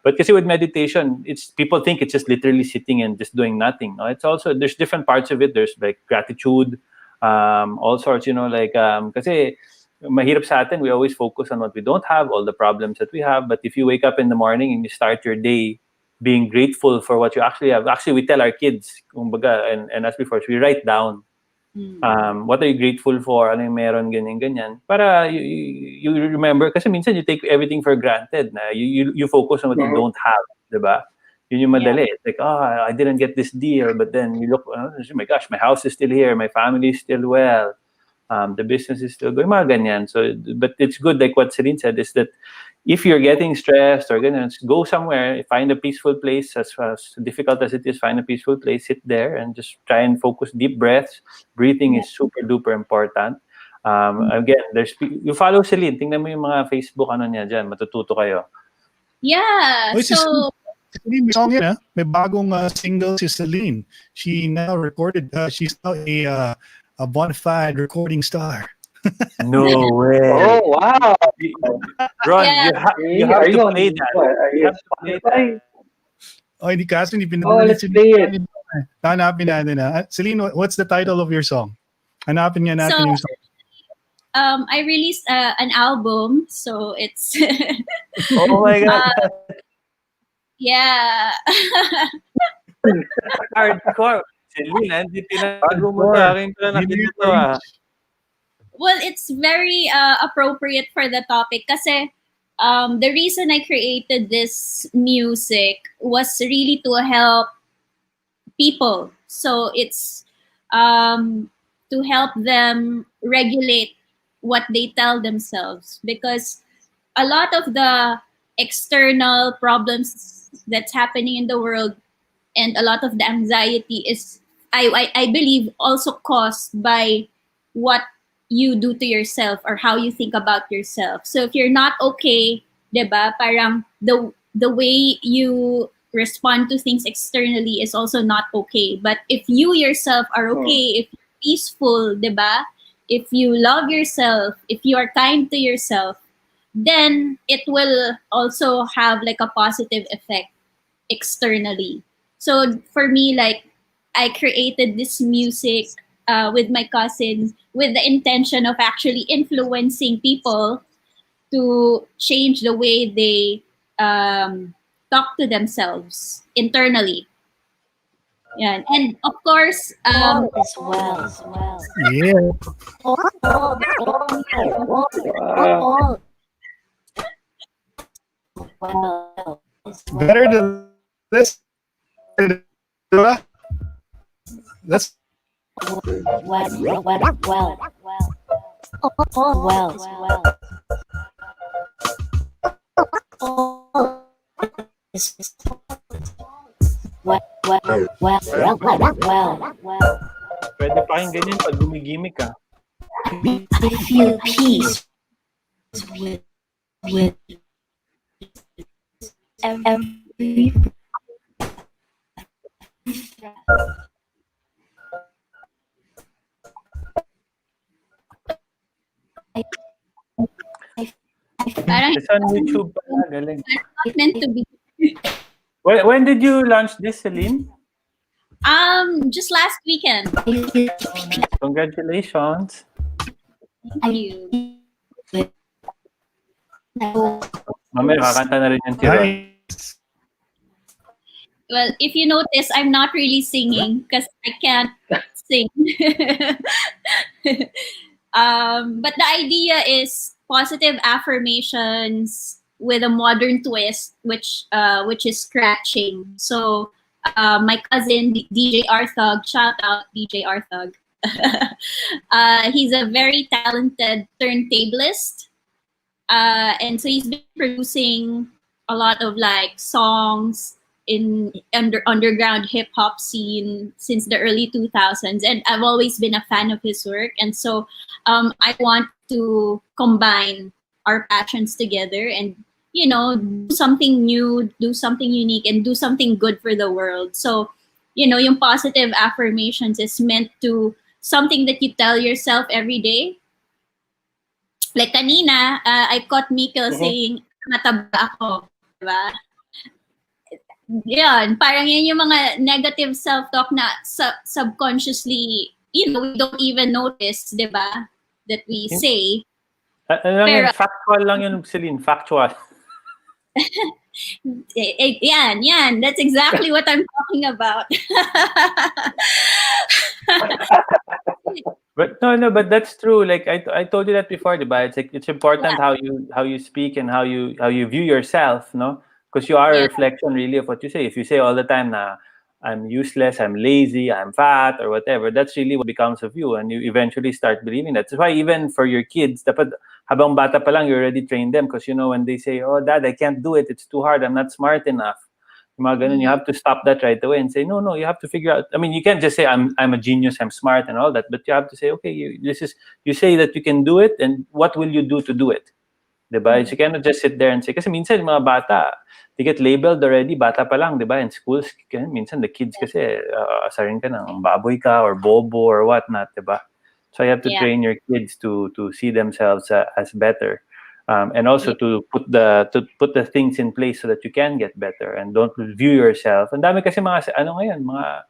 But kasi with meditation, people think it's just literally sitting and just doing nothing. No, it's also, there's different parts of it. There's like gratitude, all sorts. Kasi mahirap sa atin, we always focus on what we don't have, all the problems that we have. But if you wake up in the morning and you start your day being grateful for what you actually have, actually we tell our kids, kumbaga, and as before, we write down what are you grateful for, ano yung meron, ganyan, para you remember, kasi minsan you take everything for granted, na you focus on what you don't have, diba? Yun yung madali. It's like, I didn't get this deal, but then you look, oh my gosh, my house is still here, my family is still well. The business is still going, mga ganyan. So, but it's good, like what Celine said, is that if you're getting stressed or ganyan, go somewhere, find a peaceful place, as difficult as it is, find a peaceful place, sit there, and just try and focus, deep breaths. Breathing is super duper important. Again, you follow Celine, tingnan mo yung mga Facebook, niya dyan, matututo kayo. Yeah, Oy, so... Celine, may song yan, may bagong single si Celine. She now recorded, she's now a bona fide recording star. No way. Oh, wow. Ron, you have to on play that. You have to play that. Oh, hindi kasi, hindi let's play it. Hanapin natin na. Celine, what's the title of your song? Hanapin nga natin yung song. I released an album, so it's... Oh my God. Yeah. Hardcore. Celine, hindi tinago mo sa akin ko na nakita to Well, it's very appropriate for the topic kasi the reason I created this music was really to help people. So it's to help them regulate what they tell themselves, because a lot of the external problems that's happening in the world and a lot of the anxiety is, I believe, also caused by what you do to yourself or how you think about yourself. So if you're not okay, diba, parang the way you respond to things externally is also not okay. But if you yourself are okay, if you're peaceful, diba, if you love yourself, if you are kind to yourself, then it will also have like a positive effect externally. So for me, like, I created this music with my cousins with the intention of actually influencing people to change the way they talk to themselves internally. Yeah, and of course, as well. Yeah. Better than this. Diba? That's Pwede pa kayong ganyan pag gumigimik ka. I feel peace with every Parang It's on YouTube pala, galing. not meant to be. When did you launch this, Celine? Just last weekend. Congratulations. Thank you. Mamaya kakanta na rin yung tiro. nice. Well, if you notice, I'm not really singing because I can't sing. But the idea is positive affirmations with a modern twist, which is scratching. So my cousin DJ Arthug, shout out DJ Arthug. He's a very talented turntablist, and so he's been producing a lot of like songs in underground hip hop scene since the early 2000s, and I've always been a fan of his work. And so I want to combine our passions together and do something new, do something unique, and do something good for the world. So yung positive affirmations is meant to something that you tell yourself every day. Like kanina, I caught Mikkel saying mataba ako, diba? Yan, parang yan yung mga negative self-talk na subconsciously, we don't even notice, di ba, that we say. Pero, factual lang yun, Celine, factual. Yan, that's exactly what I'm talking about. But but that's true. Like I told you that before, diba? It's like it's important how you speak and how you view yourself, no? Because you are a reflection really of what you say. If you say all the time na I'm useless, I'm lazy, I'm fat, or whatever, that's really what becomes of you, and you eventually start believing that. That's why even for your kids, dapat habang bata pa lang, you already train them. Because when they say, "Oh, Dad, I can't do it. It's too hard. I'm not smart enough." You have to stop that right away and say, no, you have to figure out. I mean, you can't just say I'm a genius, I'm smart, and all that, but you have to say, okay, you say that you can do it, and what will you do to do it? Diba? So you cannot just sit there and say, kasi minsan mga bata, they get labeled already, bata pa lang, diba? In schools, minsan the kids kasi, asarin ka ng baboy ka or bobo or whatnot, diba? So you have to train your kids to see themselves as better. And also to put the things in place so that you can get better and don't view yourself. Ang dami kasi mga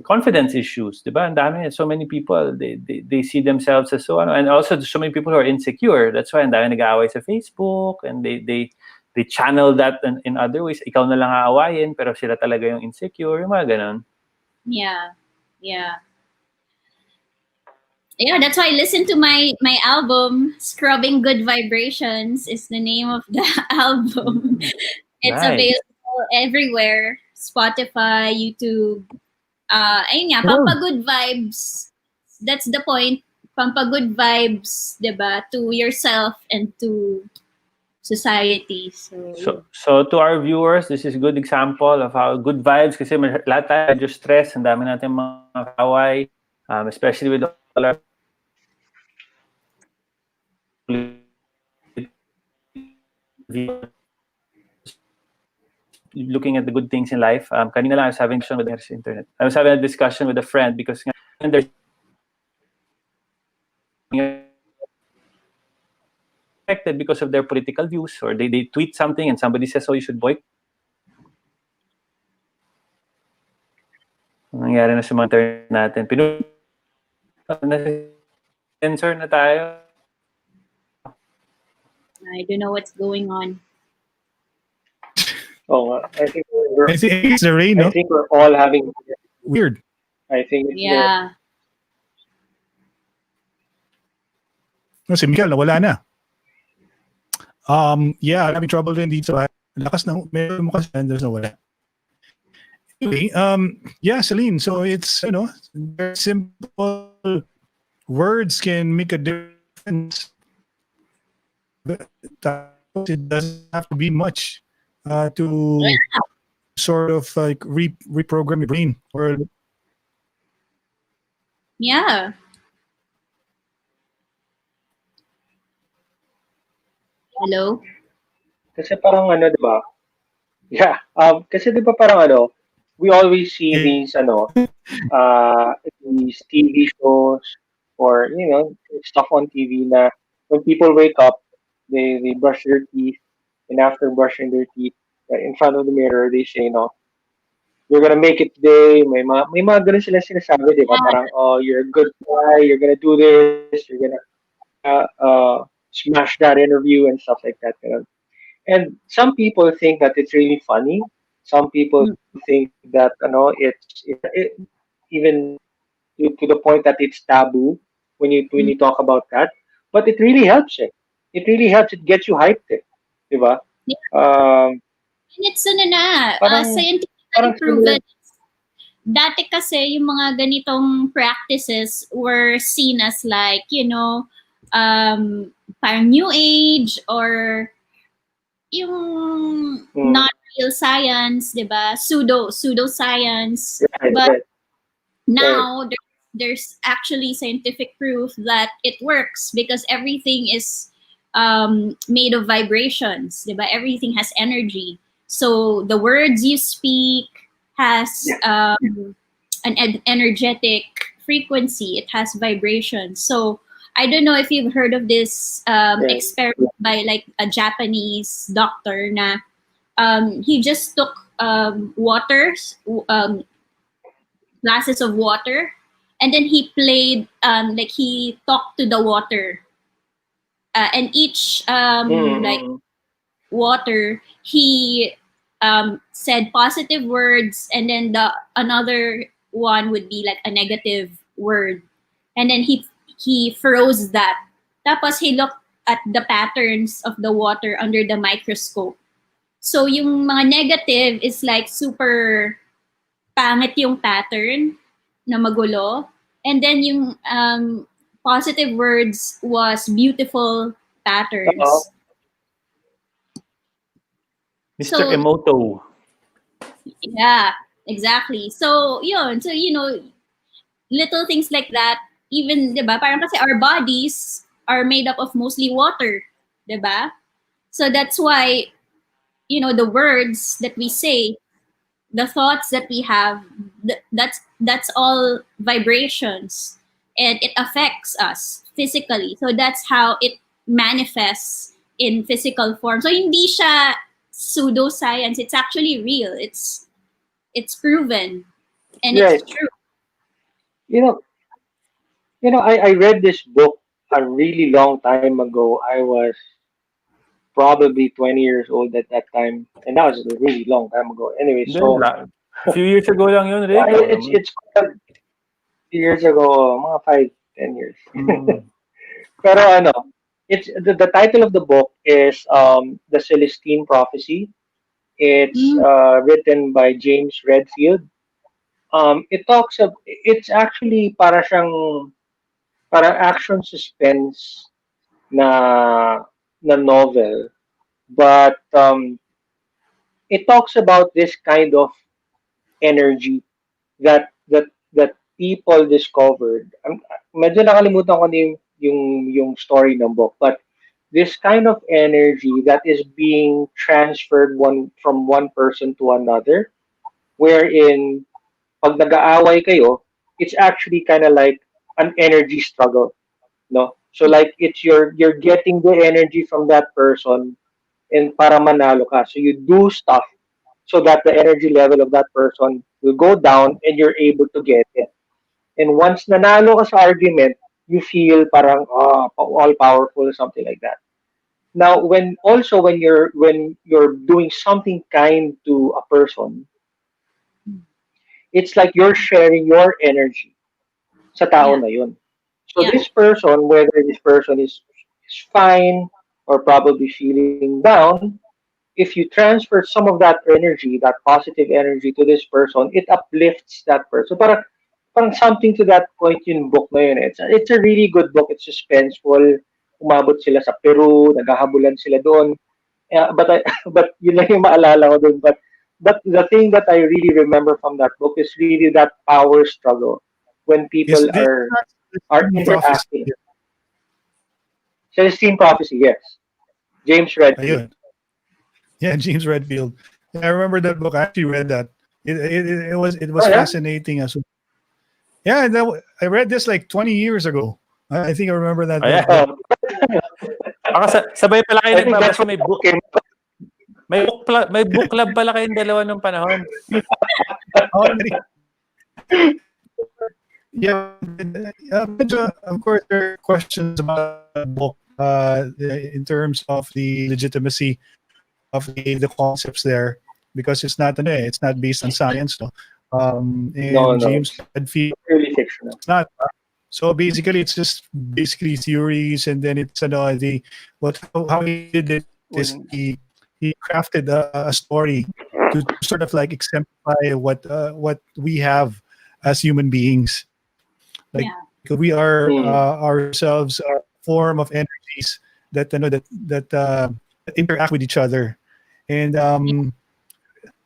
confidence issues, diba? Ang dami, so many people they see themselves as so and also so many people who are insecure. That's why ang dami nag-aaway sa Facebook and they channel that in other ways. Ikaw na lang aawayin pero sila talaga yung insecure, yung mga ganun. Yeah, that's why I listen to my album. Scrubbing Good Vibrations is the name of the album. It's available everywhere. Spotify, YouTube. Ayun nga, pampagood vibes. That's the point. Pampagood vibes, diba? To yourself and to society. So to our viewers, this is a good example of how good vibes, kasi lahat tayo medyo stress, ang dami natin mga kaway, especially with all our looking at the good things in life. Kanina lang I was having a discussion with the internet. I was having a discussion with a friend because there's affected because of their political views, or they tweet something and somebody says, "Oh, you should boycott." Nangyari na sa mga internet natin. Censor na tayo. I don't know what's going on. Oh, I think it's the rain, no? I think we're all having weird. I think No, si Miguel nawala na. I'm having trouble din dito. Lakas ng meron mo kasi there's nawala. Anyway, yeah, Celine. So it's very simple. Words can make a difference. But it doesn't have to be much to sort of like reprogram your brain. Or Yeah. Hello. Kasi parang ano, 'di ba? Yeah. Kasi 'di ba parang ano, we always see these TV shows or stuff on TV na when people wake up, they brush their teeth, and after brushing their teeth, in front of the mirror, they say, you're gonna make it today. May mga ganun sila sinasabi, di ba? Parang, oh, you're a good guy, you're gonna do this, you're gonna smash that interview and stuff like that. And some people think that it's really funny. Some people Mm, think that even to the point that it's taboo when mm. you talk about that. But it really helps it. It really helps. It gets you hyped. Diba? Yeah. Um, And it's ano na, parang scientifically parang similar. proven. Dati kasi yung mga ganitong practices were seen as like, parang new age or yung Mm, not real science, 'di ba? Pseudoscience. right, But right, right. now there's actually scientific proof that it works because everything is made of vibrations, 'di ba? Everything has energy. So the words you speak has Yeah, an energetic frequency. It has vibrations. So I don't know if you've heard of this right. experiment by like a Japanese doctor. Na he just took um, glasses of water, and then he played like he talked to the water, and each like Mm-hmm. water he said positive words, and then the another one would be like a negative word, and then he froze that. Tapos he looked at the patterns of the water under the microscope. So yung mga negative is like super pangit yung pattern na magulo. And then yung positive words was beautiful Uh-oh. patterns. Mr. So Emoto. yeah, exactly. So yun, so little things like that, even 'di ba? Parang kasi our bodies are made up of mostly water, 'di ba? So that's why the words that we say, the thoughts that we have, that's all vibrations, and it affects us physically. So that's how it manifests in physical form. So hindi siya pseudoscience, it's actually real. It's proven, and it's Right. true. You know, I read this book a really long time ago. I was probably 20 years old at that time, and that was a really long time ago. Anyway, Hindi, so a few years ago lang yun, Rick. Oh, naman. it's quite a few years ago, mga 5, 10 years. Mm. Pero it's the title of the book is The Celestine Prophecy. It's Mm, written by James Redfield. It's actually para action suspense na novel, but it talks about this kind of energy that people discovered. Medyo nakalimutan ko na yung story ng book, but this kind of energy that is being transferred from one person to another, wherein pag nag-aaway kayo, it's actually kind of like an energy struggle, no? So like it's you're getting the energy from that person and para manalo ka. So you do stuff so that the energy level of that person will go down and you're able to get it. And once nanalo ka sa argument, you feel parang all powerful or something like that. Now, when you're doing something kind to a person, it's like you're sharing your energy sa tao yeah, na yun. So yeah, this person, whether this person is fine or probably feeling down, if you transfer some of that energy, that positive energy to this person, it uplifts that person. Parang something to that point yung book na yun. It's a really good book. It's suspenseful. Umabot sila sa Peru, naghahabulan sila doon. But yun lang yung maalala ko doon. But the thing that I really remember from that book is really that power struggle when people Is this are prophecy? interacting. Celestine Prophecy, yes. James Redfield. Ayun. Yeah, James Redfield. Yeah, I remember that book. I actually read that. It was Oh, yeah? fascinating as well. Yeah, I read this like 20 years ago. I think I remember that. Ayan. book. Baka sabay pala kayo I think that's nagbabasa, what may the book book, came. may book club pala kayong dalawa nung panahon. Oh, yeah, of course, there are questions about the book in terms of the legitimacy of the concepts there, because it's not based on science, no. And No, James it's Redfield, really fictional. it's not. So basically, it's just basically theories, and then it's how he did it is he crafted a story to sort of like exemplify what we have as human beings. Like Yeah. we are Mm. ourselves a form of energies that interact with each other, and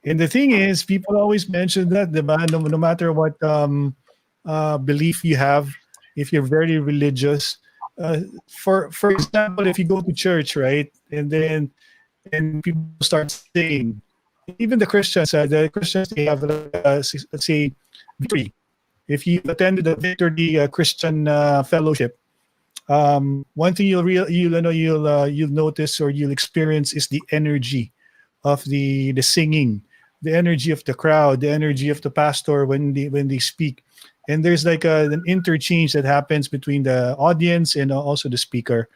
and the thing is, people always mention that, diba? No matter what belief you have, if you're very religious, for example, if you go to church, right, and people start saying, even the Christians, they have let's say victory. If you attended the Victory Christian Fellowship, one thing you'll notice or you'll experience is the energy of the singing, the energy of the crowd, the energy of the pastor when they speak, and there's like an interchange that happens between the audience and also the speaker,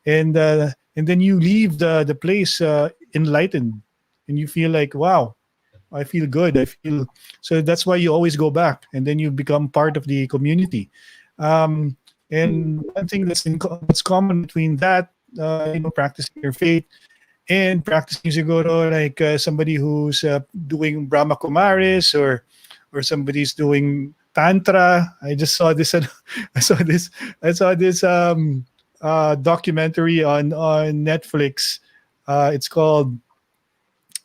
and then you leave the place enlightened, and you feel like, wow, I feel good. I feel so. That's why you always go back, and then you become part of the community. Um, and one thing that's common between that, practicing your faith and practicing siguro like somebody who's doing Brahma Kumaris, or somebody's doing Tantra. I just saw this. I saw this. I saw this documentary on Netflix. It's called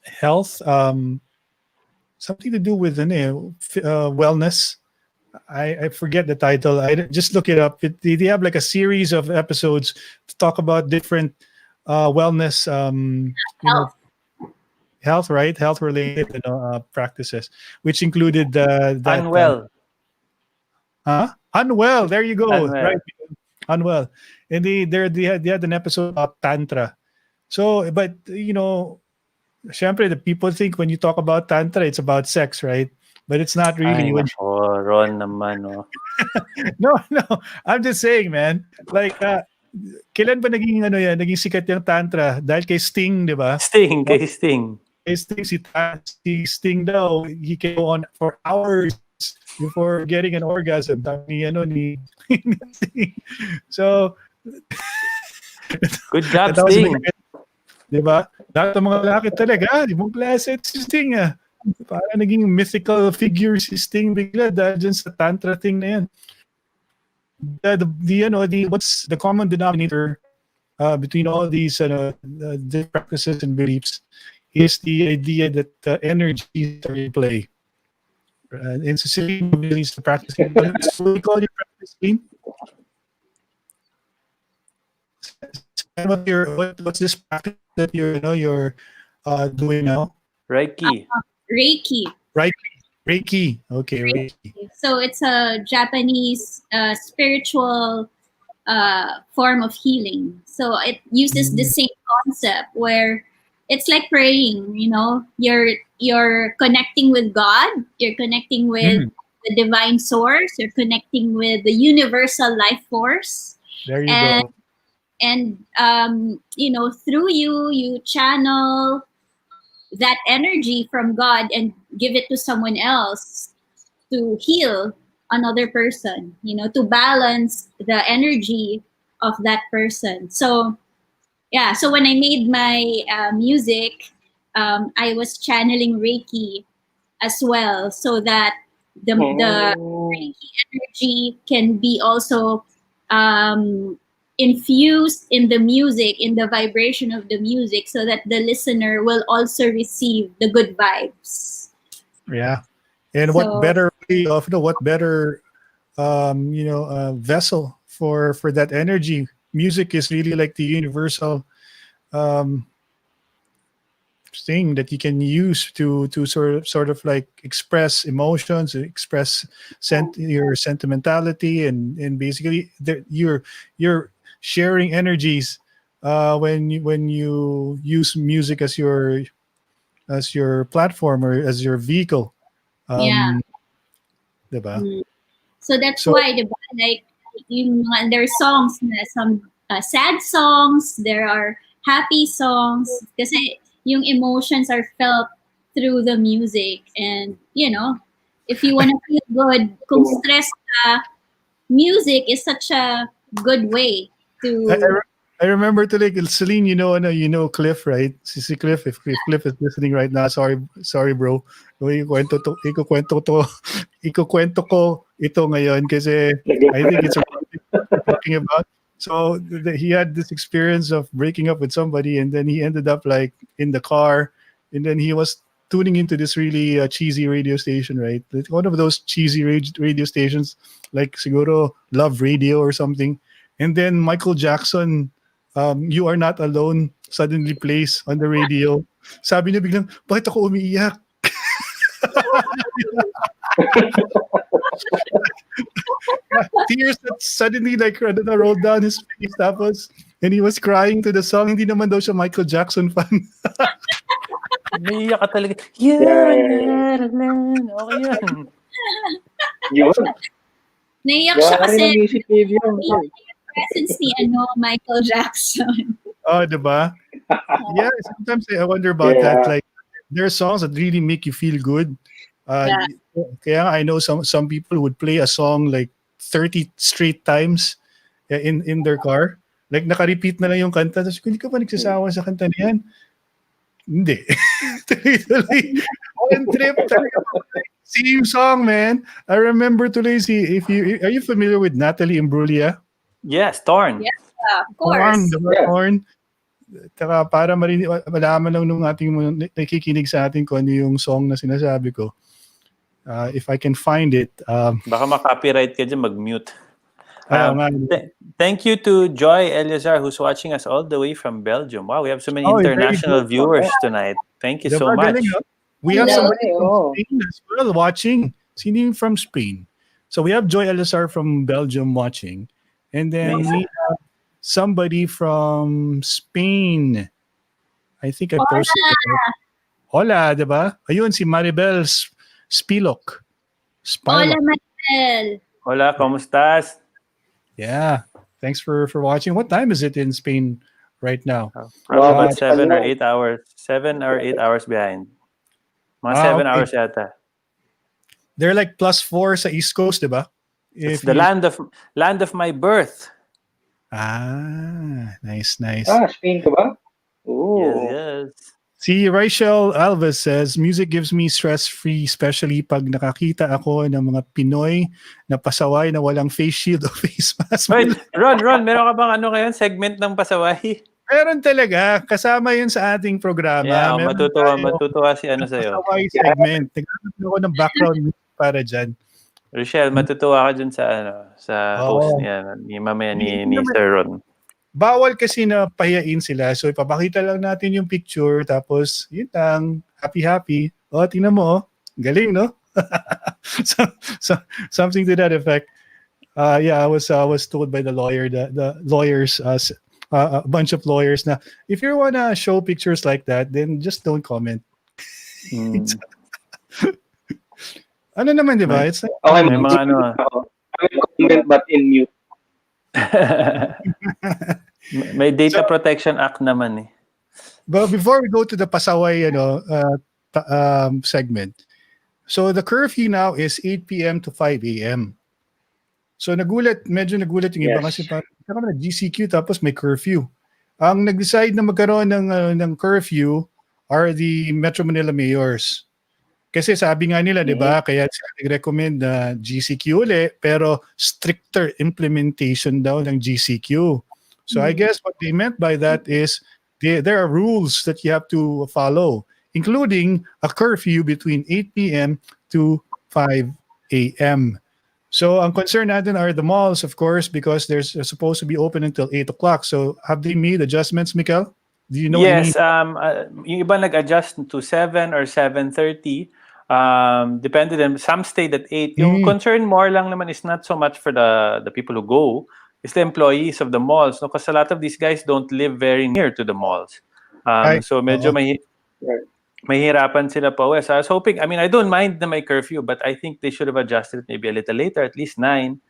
Health. Something to do with wellness. I forget the title. I just look it up. They have like a series of episodes to talk about different wellness, Health. health, right? Health related practices, which included that. Unwell. Unwell. There you go. Unwell. Right. Unwell. And they had an episode about tantra. So, but syempre, the people think when you talk about tantra, it's about sex, right? But it's not really. Ay, nako, Ron naman, oh. No. I'm just saying, man. Like, kailan ba naging sikat yung tantra? Dahil kay Sting, di ba? Sting, kay Sting. Kay Sting, si Sting daw, he can go on for hours before getting an orgasm. Ni Sting. So, Good job, that was Sting. Di ba? Lahat ng mga lalaki talaga, ibang klase si Sting, ah. Parang naging mythical figure si Sting bigla dahil dyan sa tantra thing na yan. What's the common denominator between all these practices and beliefs is the idea that energies are in play. And Celine believes the practice. What do you call your practice, Celine? What's this practice that you're doing now? Reiki. Reiki. Reiki. Okay, Reiki. So it's a Japanese spiritual form of healing. So it uses the same concept where it's like praying. You're connecting with God. You're connecting with the divine source. You're connecting with the universal life force. There you go. And through you channel that energy from God and give it to someone else to heal another person, to balance the energy of that person. So when I made my music, I was channeling Reiki as well, so that the Reiki energy can be also infused in the music, in the vibration of the music, so that the listener will also receive the good vibes. Yeah. And what So better way of what better vessel for that energy? Music is really like the universal um, thing that you can use to sort of like express emotions, express your sentimentality, and basically you're sharing energies when you use music as your platform or as your vehicle. yeah. Um, diba? Mm. So that's So why, diba, like, there are songs na some sad songs, there are happy songs, kasi yung emotions are felt through the music. And, if you want to feel good, kung stress ka, music is such a good way I, to, I, I remember to like Celine, Cliff, right? Si Cliff, if Cliff is listening right now, sorry bro. Ikukwento ko ito ngayon kasi I think it's what we're talking about. So he had this experience of breaking up with somebody, and then he ended up like in the car, and then he was tuning into this really cheesy radio station, right? Like one of those cheesy radio stations, like siguro Love Radio or something. And then Michael Jackson, You Are Not Alone, suddenly plays on the radio. Sabi niya biglang, bakit ako umiiyak? Tears that suddenly like rolled down his face tapos, and he was crying to the song. Hindi naman daw siya Michael Jackson fan. Naiiyak ka talaga. Yeah. Okay yan. Yun. naiyak siya Yari kasi ng music video. yung presence ni Michael Jackson. Oh, diba? Yeah, sometimes I wonder about Yeah. that. Like, there are songs that really make you feel good. Yeah. Kaya I know some people would play a song like 30 straight times in their car. Like, naka-repeat na lang yung kanta. Tapos, hindi ka pa nagsasawa sa kanta na yan? Hindi. Tuloy-tuloy. One trip talaga. Same song, man. I remember tuloy are you familiar with Natalie Imbruglia? Yes, Torn. Yeah, of Horn, course. diba? Yeah. Horn. Taka para malaman lang nung ating nakikinig sa atin kung ano yung song na sinasabi ko. If I can find it. Baka makopyright ka dyan, mag-mute. Ayaw nga. Thank you to Joy Eleazar, who's watching us all the way from Belgium. Wow, we have so many Oh, international very good. viewers tonight. Thank you so Diba, much. galing, no? We have Hello. somebody from Spain as well watching. Sino yung from Spain? So we have Joy Eleazar from Belgium watching. And then we have somebody from Spain. I think I posted it. Hola, diba? Ayun, si Maribel Spilok. Hola, Maribel. Hola, ¿cómo estás? Yeah. Thanks for watching. What time is it in Spain right now? Probably Wow, about 7 or ano? 8 hours. 7 or 8 hours behind. Mga 7 Okay. hours yata. They're like +4 sa East Coast, diba? It's the land of my birth. Nice. Spain ka ba? Ooh. Yes. Si Rachel Alves says, music gives me stress-free, especially pag nakakita ako ng mga Pinoy na pasaway na walang face shield o face mask. Wait, Ron, meron ka bang ngayon? Segment ng pasaway? Meron talaga. Kasama yun sa ating programa. Yeah, Meron matutuwa si sa'yo. pasaway segment. Nagkaroon ako ng background music para dyan. Rochelle, matutuwa ka dyan sa host niya, mamaya ni Sir Ron. Bawal kasi na pahiyain sila. So ipapakita lang natin yung picture tapos yun lang, happy. Oh, tingnan mo, oh. Galing, no? so something to that effect. Yeah, I was told by the lawyers, a bunch of lawyers na if you wanna show pictures like that, then just don't comment. Ano naman, di ba? It's like, Okay, may mga ano. Comment but in mute. May Data Protection Act naman eh. But before we go to the pasaway segment, so the curfew now is 8 p.m. to 5 a.m. So medyo nagulat yung iba kasi parang GCQ tapos may curfew. Ang nag-decide na magkaroon ng curfew are the Metro Manila mayors. Kasi sabi nga nila, di ba, kaya sila nag-recommend na GCQ uli, pero stricter implementation daw ng GCQ. So I guess what they meant by that is there are rules that you have to follow, including a curfew between 8 p.m. to 5 a.m. So ang concern natin are the malls, of course, because they're supposed to be open until 8 o'clock. So have they made adjustments, Mikael? Do you know any? Yes, yung iba nag-adjust to 7 or 7:30. Depende din. Some stayed at 8. Yung concern more lang naman is not so much for the people who go, it's the employees of the malls. No? Because a lot of these guys don't live very near to the malls. So medyo mahirapan sila pa uwi. So I was hoping, I mean, I don't mind na may curfew, but I think they should have adjusted it maybe a little later, at least 9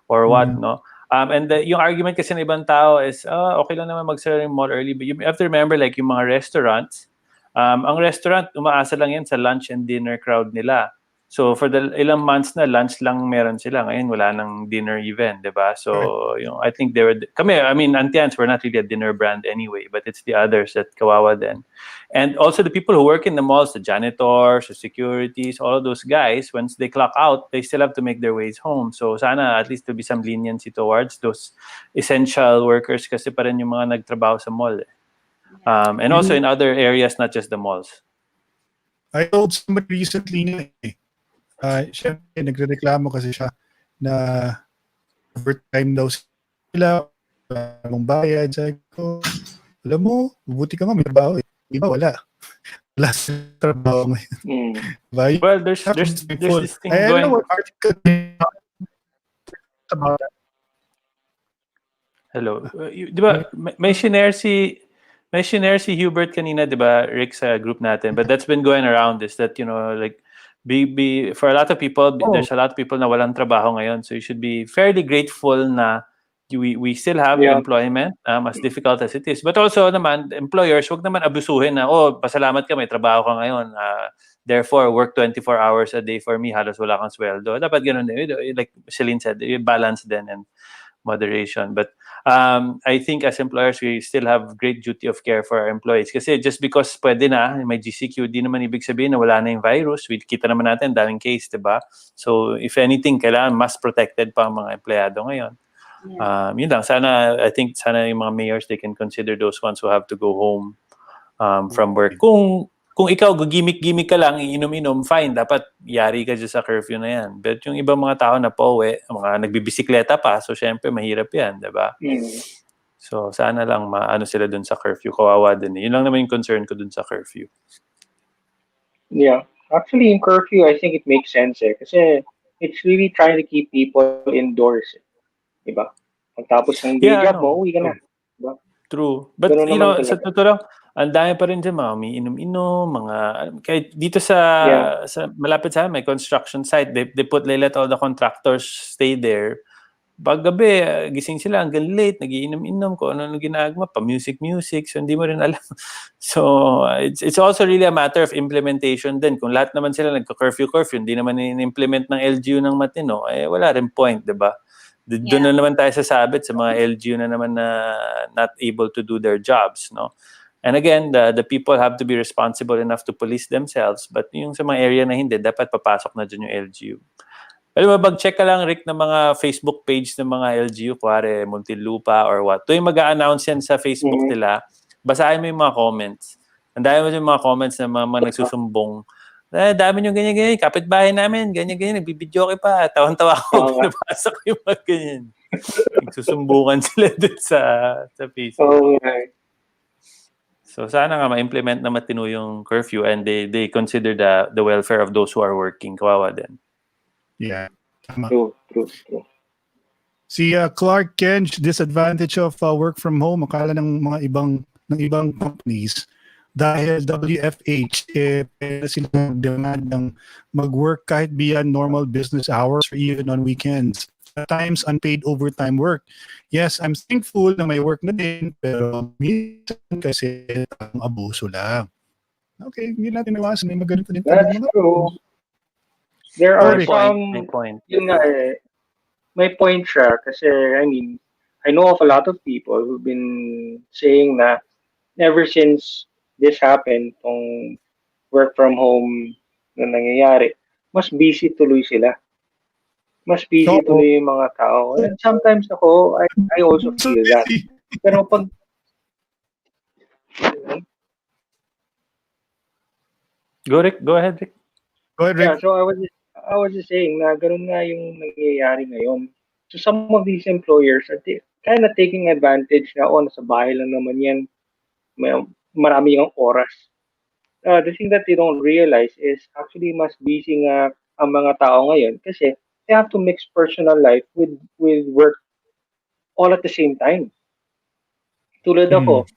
or what, no? And yung argument kasi ng ibang tao is, okay lang naman mag-sara yung mall early, but you have to remember like yung mga restaurants, ang restaurant, umaasa lang yan sa lunch and dinner crowd nila. So for the ilang months na lunch lang meron sila. Ngayon wala nang dinner event, 'di ba? So I think they were I mean, Antians were not really a dinner brand anyway, but it's the others that kawawa then. And also the people who work in the malls, the janitors, the securities, all of those guys, once they clock out, they still have to make their ways home. So sana at least to be some leniency towards those essential workers kasi pa rin yung mga nagtrabaho sa mall. And also in other areas, not just the malls. I told somebody recently na siyempre nagrereklamo kasi siya na overtime daw sila, walang bayad. Sabi ko, alam mo, buti ka nga may trabaho eh. Iba wala. Wala sa trabaho ngayon. Well, there's this thing I going. don't know what article about that. Hello. Di ba, may shinare si Hubert kanina, di ba, Rick, sa group natin. But that's been going around is that, you know, like, for a lot of people, there's a lot of people na walang trabaho ngayon. So you should be fairly grateful na we still have employment, as difficult as it is. But also naman, employers, wag naman abusuhin na, pasalamat ka, may trabaho ka ngayon. Therefore, work 24 hours a day for me, halos wala kang sweldo. Dapat ganun din. Like Celine said, balance din and moderation. But I think as employers, we still have great duty of care for our employees. Kasi just because pwede na, may GCQ, di naman ibig sabihin na wala na yung virus. Kita naman natin, daming case, diba? So if anything, kailangan mas protected pa ang mga empleyado ngayon. Yun lang. I think sana yung mga mayors, they can consider those ones who have to go home from work. Kung ikaw, gimmick ka lang, iinom-inom, fine, dapat yari ka dyan sa curfew na yan. But yung ibang mga tao na pauwi, mga nagbibisikleta pa, so syempre mahirap yan, diba? So sana lang maano sila dun sa curfew, kawawa din. Yun lang naman yung concern ko dun sa curfew. Yeah. Actually, in curfew, I think it makes sense kasi it's really trying to keep people indoors. Diba? Pagtapos ng day job mo, uwi ka na. Diba? True. But you know, sa totoo lang, ang dami pa rin dyan, mga umiinom-inom, kahit dito sa malapit sa amin, may construction site, they let all the contractors stay there. Pag gabi, gising sila hanggang late, nagiinom-inom ko, ano ginagawa, pa-music, so hindi mo rin alam. So, it's also really a matter of implementation din. Kung lahat naman sila nagka-curfew, hindi naman in-implement ng LGU ng matino, wala rin point, diba? Doon na naman tayo sasabit sa mga LGU na naman na not able to do their jobs, no? And again, the people have to be responsible enough to police themselves, but yung sa mga area na hindi, dapat papasok na dyan yung LGU. Alam mo, mag-check ka lang, Rick, ng mga Facebook page ng mga LGU, kuwari Muntinlupa or what. Tuwing mag-a-announce yan sa Facebook nila, basahin mo yung mga comments. Ang dami mo yung mga comments ng mga nagsusumbong. Dami nyo ganyan-ganyan, kapitbahay namin, ganyan-ganyan, nagbibidyo pa. Tawan-tawa ko, pinabasa ko yung mga ganyan. Nagsusumbungan sila dun sa Facebook. So sana nga ma-implement na matino yung curfew and they consider the welfare of those who are working. Kawawa din. Yeah. True. Si Clark Kench, disadvantage of work from home, akala ng mga ibang companies dahil WFH pwede silang demand ng mag-work kahit beyond normal business hours or even on weekends. At times unpaid overtime work. Yes, I'm thankful na may work na din, pero minsan kasi ang abuso lang. Okay, hindi natin iwasan. May maganito din. That's true. There are May point. Yun nga may point siya kasi, I mean, I know of a lot of people who've been saying na ever since this happened, tong work from home na nangyayari, mas busy tuloy sila. Mas busy Oo. tuloy yung mga tao. And sometimes I also So feel that. busy. Pero pag, Go ahead, Rick. Go ahead, yeah, Rick. so I was just saying na ganun nga yung nangyayari ngayon. So some of these employers are kind of taking advantage na, nasa bahay lang naman yan, may, marami yung oras. The thing that they don't realize is actually mas busy nga ang mga tao ngayon kasi they have to mix personal life with work all at the same time. Tulad Mm. ako,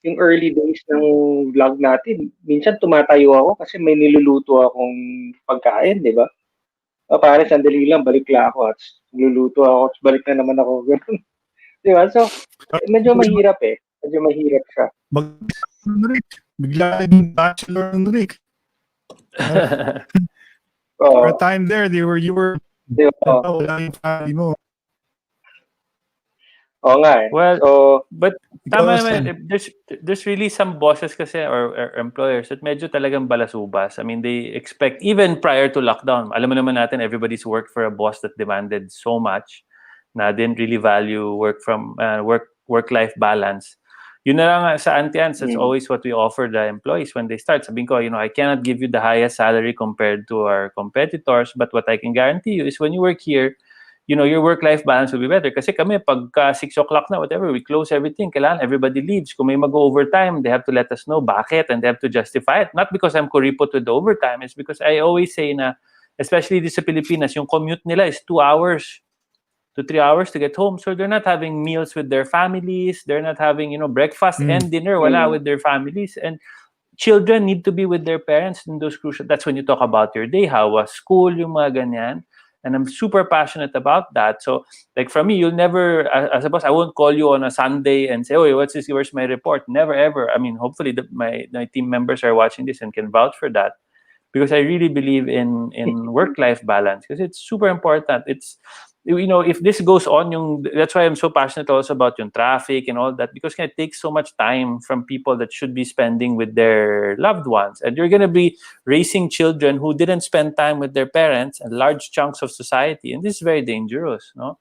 yung early days ng vlog natin, minsan tumatayo ako kasi may niluluto akong pagkain, di ba? Pare, sandali lang, balik lang ako at luluto ako, at balik na naman ako. Ganun. Di ba? So, medyo mahirap eh. Medyo mahirap siya. Rick. Bigla yung bachelor ng Rick. For a time there, you were Di ba? wala yung family mo. Oo nga eh. Well, So, but Ikaw, tama Sam. naman, there's really some bosses kasi or employers that medyo talagang balasubas. I mean, they expect, even prior to lockdown, alam mo naman natin, everybody's worked for a boss that demanded so much na didn't really value work-life balance. Yun na lang sa Antians, that's always what we offer the employees when they start. Sabihin ko, I cannot give you the highest salary compared to our competitors, but what I can guarantee you is when you work here, your work-life balance will be better. Kasi kami, pagka 6 o'clock na, whatever, we close everything. Kailangan everybody leaves. Kung may mag-overtime, they have to let us know bakit and they have to justify it. Not because I'm kuripot with the overtime. It's because I always say na, especially this sa Pilipinas, yung commute nila is 2 hours to 3 hours to get home. So they're not having meals with their families. They're not having, breakfast and dinner wala with their families. And children need to be with their parents in those crucial. That's when you talk about your day, how was school, yung mga ganyan. And I'm super passionate about that. So, like for me, you'll never, as a boss, I won't call you on a Sunday and say, "Oh, what's this? Where's my report?" Never, ever. I mean, hopefully my team members are watching this and can vouch for that, because I really believe in work-life balance, because it's super important. It's, if this goes on, that's why I'm so passionate also about yung traffic and all that, because it takes so much time from people that should be spending with their loved ones, and you're going to be raising children who didn't spend time with their parents and large chunks of society, and this is very dangerous, no?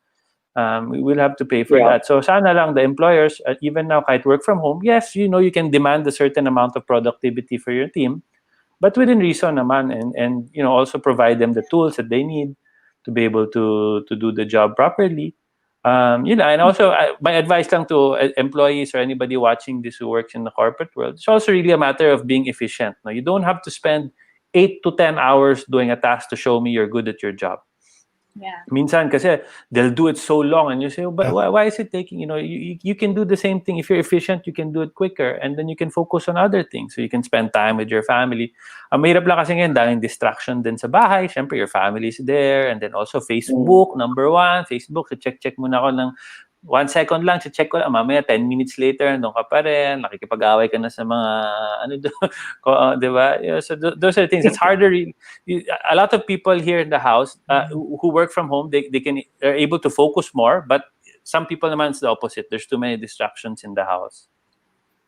We will have to pay for that. So sana lang the employers, even now, kahit work from home, yes, you can demand a certain amount of productivity for your team, but within reason naman, and also provide them the tools that they need to be able to do the job properly. And also my advice lang to employees or anybody watching this who works in the corporate world, it's also really a matter of being efficient. No, you don't have to spend 8 to 10 hours doing a task to show me you're good at your job. Yeah. Minsan kasi they'll do it so long and you say, but why is it taking, you can do the same thing. If you're efficient, you can do it quicker, and then you can focus on other things. So you can spend time with your family. Ang mahirap lang kasi ngayon, daming distraction din sa bahay. Siyempre, your family is there. And then also Facebook, number one. Facebook, so check muna ako ng 1 second lang, check ko lang, mamaya 10 minutes later, nandun ka pa rin, nakikipag-away ka na sa mga, di ba? So those are the things. It's harder. A lot of people here in the house who work from home, they're able to focus more, but some people naman it's the opposite. There's too many distractions in the house.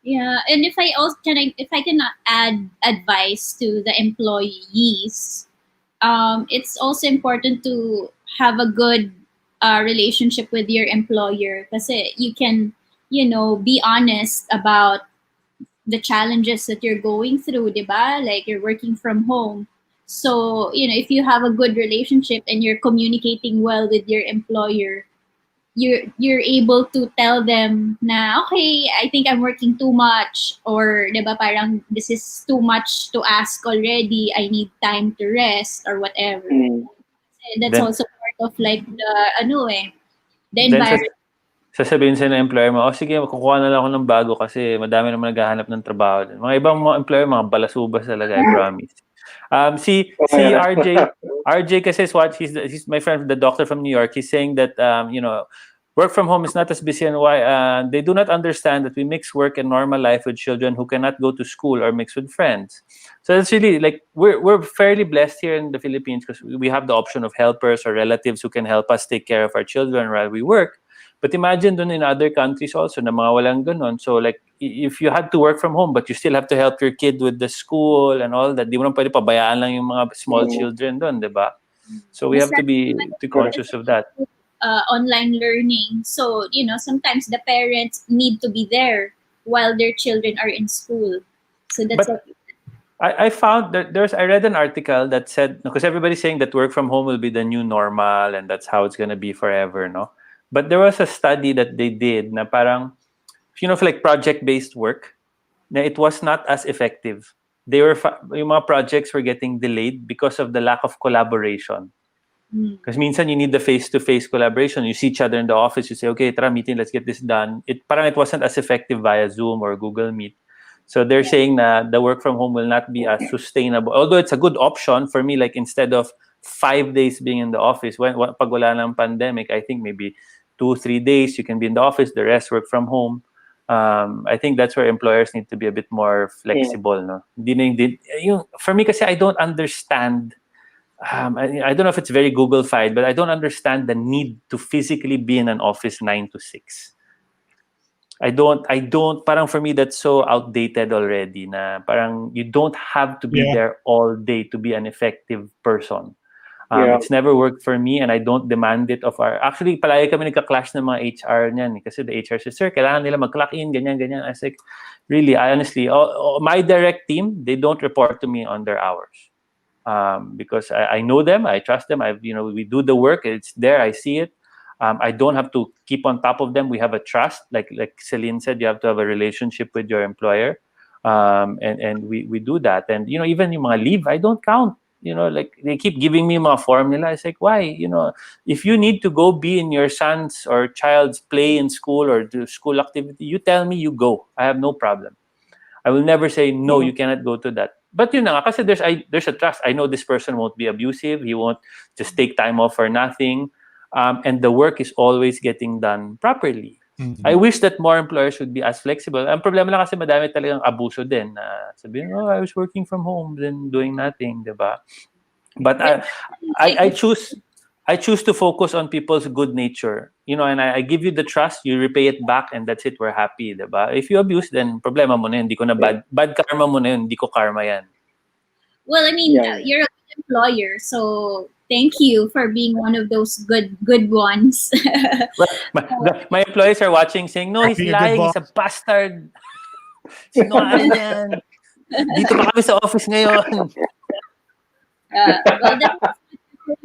Yeah, and if I can add advice to the employees, it's also important to have a good relationship with your employer, kasi you can, be honest about the challenges that you're going through, diba? Like you're working from home. So, if you have a good relationship and you're communicating well with your employer, you're able to tell them na, okay, I think I'm working too much, or diba, parang this is too much to ask already, I need time to rest or whatever. That's Then, also part of like the environment. Sasabihin sa ng employer mo, sige, kukuha na lang ako ng bago kasi madami naman naghahanap ng trabaho. Mga ibang mga employer, mga balasubas talaga, I promise. Si RJ kasi is what he's my friend, the doctor from New York. He's saying that work from home is not as busy, and why they do not understand that we mix work and normal life with children who cannot go to school or mix with friends. So it's really like we're fairly blessed here in the Philippines because we have the option of helpers or relatives who can help us take care of our children while we work. But imagine dun in other countries also na mga walang ganon. So like, if you had to work from home, but you still have to help your kid with the school and all that, di mo naman pwede pabayaan lang yung mga small children dun, di ba? So we have to be conscious of that. Online learning. So, sometimes the parents need to be there while their children are in school. So that's But I found that I read an article that said, because everybody's saying that work from home will be the new normal and that's how it's going to be forever, no? But there was a study that they did na parang, for like project-based work, na it was not as effective. Yung mga projects were getting delayed because of the lack of collaboration. Because minsan you need the face-to-face collaboration. You see each other in the office, you say, okay, tara, meeting, let's get this done. It wasn't as effective via Zoom or Google Meet. So they're saying that the work from home will not be as sustainable. Although it's a good option for me, like instead of 5 days being in the office, pag wala ng pandemic, I think maybe 2-3 days you can be in the office, the rest work from home. I think that's where employers need to be a bit more flexible. No? For me, kasi I don't understand. I don't know if it's very Google-fied, but I don't understand the need to physically be in an office 9 to 6. I don't, parang for me, that's so outdated already na parang you don't have to be there all day to be an effective person. It's never worked for me and I don't demand it of actually, palagi kami nagka-clash ng mga HR niyan. Kasi the HR says, sir, kailangan nila mag-clock in, ganyan. I was like, really, honestly, my direct team, they don't report to me on their hours. Because I know them, I trust them, we do the work, it's there, I see it. I don't have to keep on top of them. We have a trust, like Celine said, you have to have a relationship with your employer, and we do that. And even yung mga leave, I don't count. Like they keep giving me mga form nila. I was like, why? If you need to go be in your son's or child's play in school or do school activity, you tell me, you go. I have no problem. I will never say no. You cannot go to that. But yun na nga, kasi there's a trust. I know this person won't be abusive. He won't just take time off for nothing. And the work is always getting done properly. I wish that more employers would be as flexible. Ang problema lang kasi madami talagang abuso din. Sabihin, I was working from home, then doing nothing, diba? But I choose to focus on people's good nature. And I give you the trust, you repay it back, and that's it, we're happy, diba? If you abuse, then problema mo na yun. Hindi ko na bad karma mo na yun, hindi ko karma yan. Well, I mean, you're a good employer, so thank you for being one of those good ones. My employees are watching saying, no, he's lying, he's a bastard. Sinungaling yan. Dito pa kami sa office ngayon. Well, that's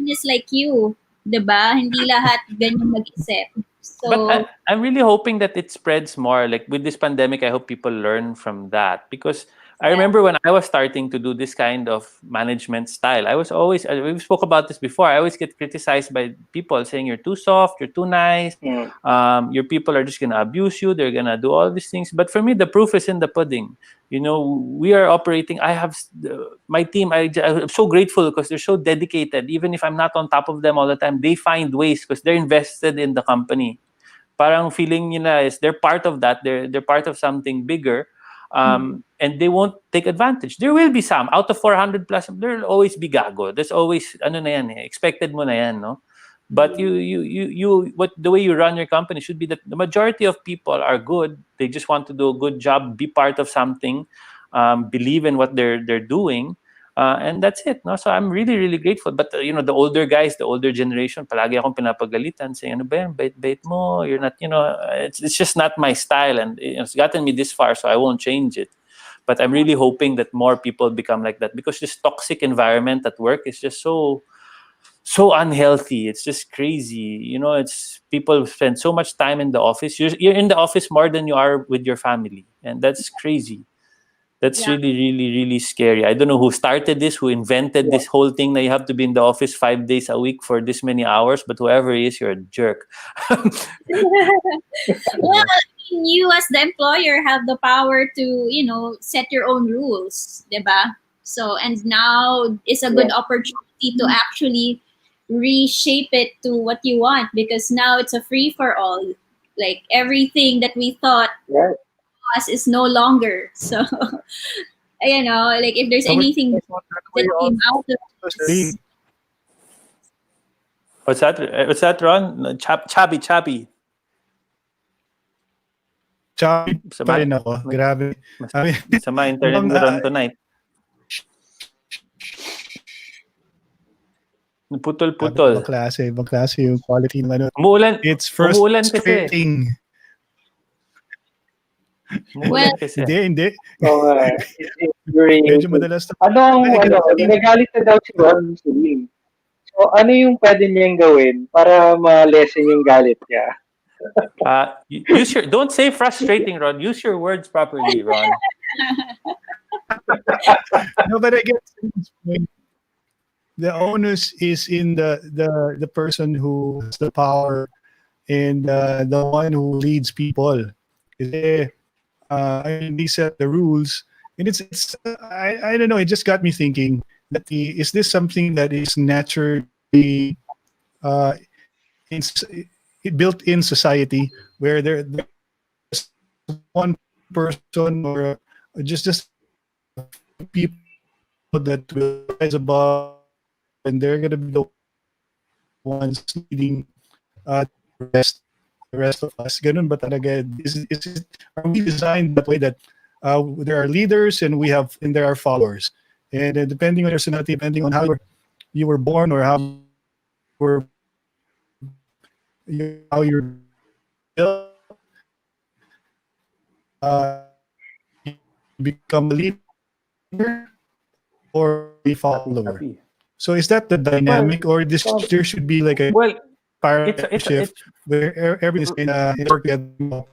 is like you, diba? Hindi lahat ganyan mag-isip. So, but I'm really hoping that it spreads more. Like with this pandemic, I hope people learn from that. Because I remember when I was starting to do this kind of management style, I was always, we spoke about this before, I always get criticized by people saying you're too soft, you're too nice, your people are just going to abuse you, they're going to do all these things. But for me, the proof is in the pudding. We are operating, I have my team, I'm so grateful because they're so dedicated. Even if I'm not on top of them all the time, they find ways because they're invested in the company. Parang feeling nila is they're part of that, they're part of something bigger. And they won't take advantage. There will be some out of 400 plus. There will always be gago. There's always expected mo na yan, no? But the way you run your company should be that the majority of people are good. They just want to do a good job, be part of something, believe in what they're doing, and that's it. No, so I'm really really grateful. But the older guys, the older generation, palagi akong pinapagalitan, saying, "Ano ba yan? Bait mo. You're not. It's just not my style, and it's gotten me this far, so I won't change it." But I'm really hoping that more people become like that because this toxic environment at work is just so unhealthy. It's just crazy. It's people spend so much time in the office. You're in the office more than you are with your family, and that's crazy. That's really, really, really scary. I don't know who started this, who invented this whole thing that you have to be in the office 5 days a week for this many hours, but whoever he is, you're a jerk. Well, you as the employer have the power to, set your own rules, diba? So, and now is a good opportunity to actually reshape it to what you want because now it's a free for all. Like everything that we thought was is no longer. So, like if there's anything that came out of this. What's that, Ron? Chubby. Choppy pa Sama, rin ako. Grabe. I mean, sama internet Ibang, mo ron tonight. Putol-putol. ibang klase yung quality ng ano. Umuulan, It's umuulan kasi. frustrating. Umuulan kasi. Hindi. So, during, Medyo madalas na. nagalit na daw si Ron Celine. So, ano yung pwede niyang gawin para ma-lessen yung galit niya? Don't say frustrating, Ron. Use your words properly, Ron. No, but I guess the onus is in the person who has the power and the one who leads people. Kasi, they set the rules, and it's I don't know. It just got me thinking that is this something that is naturally built in society where there's one person or just people that will rise above, and they're gonna be the ones leading the rest of us. Ganun ba talaga? Are we designed that way that there are leaders and there are followers, and depending on your personality, depending on how you were born or how you're built, you become a leader or a follower. So is that the dynamic, or there should be like a partnership where everything is work together?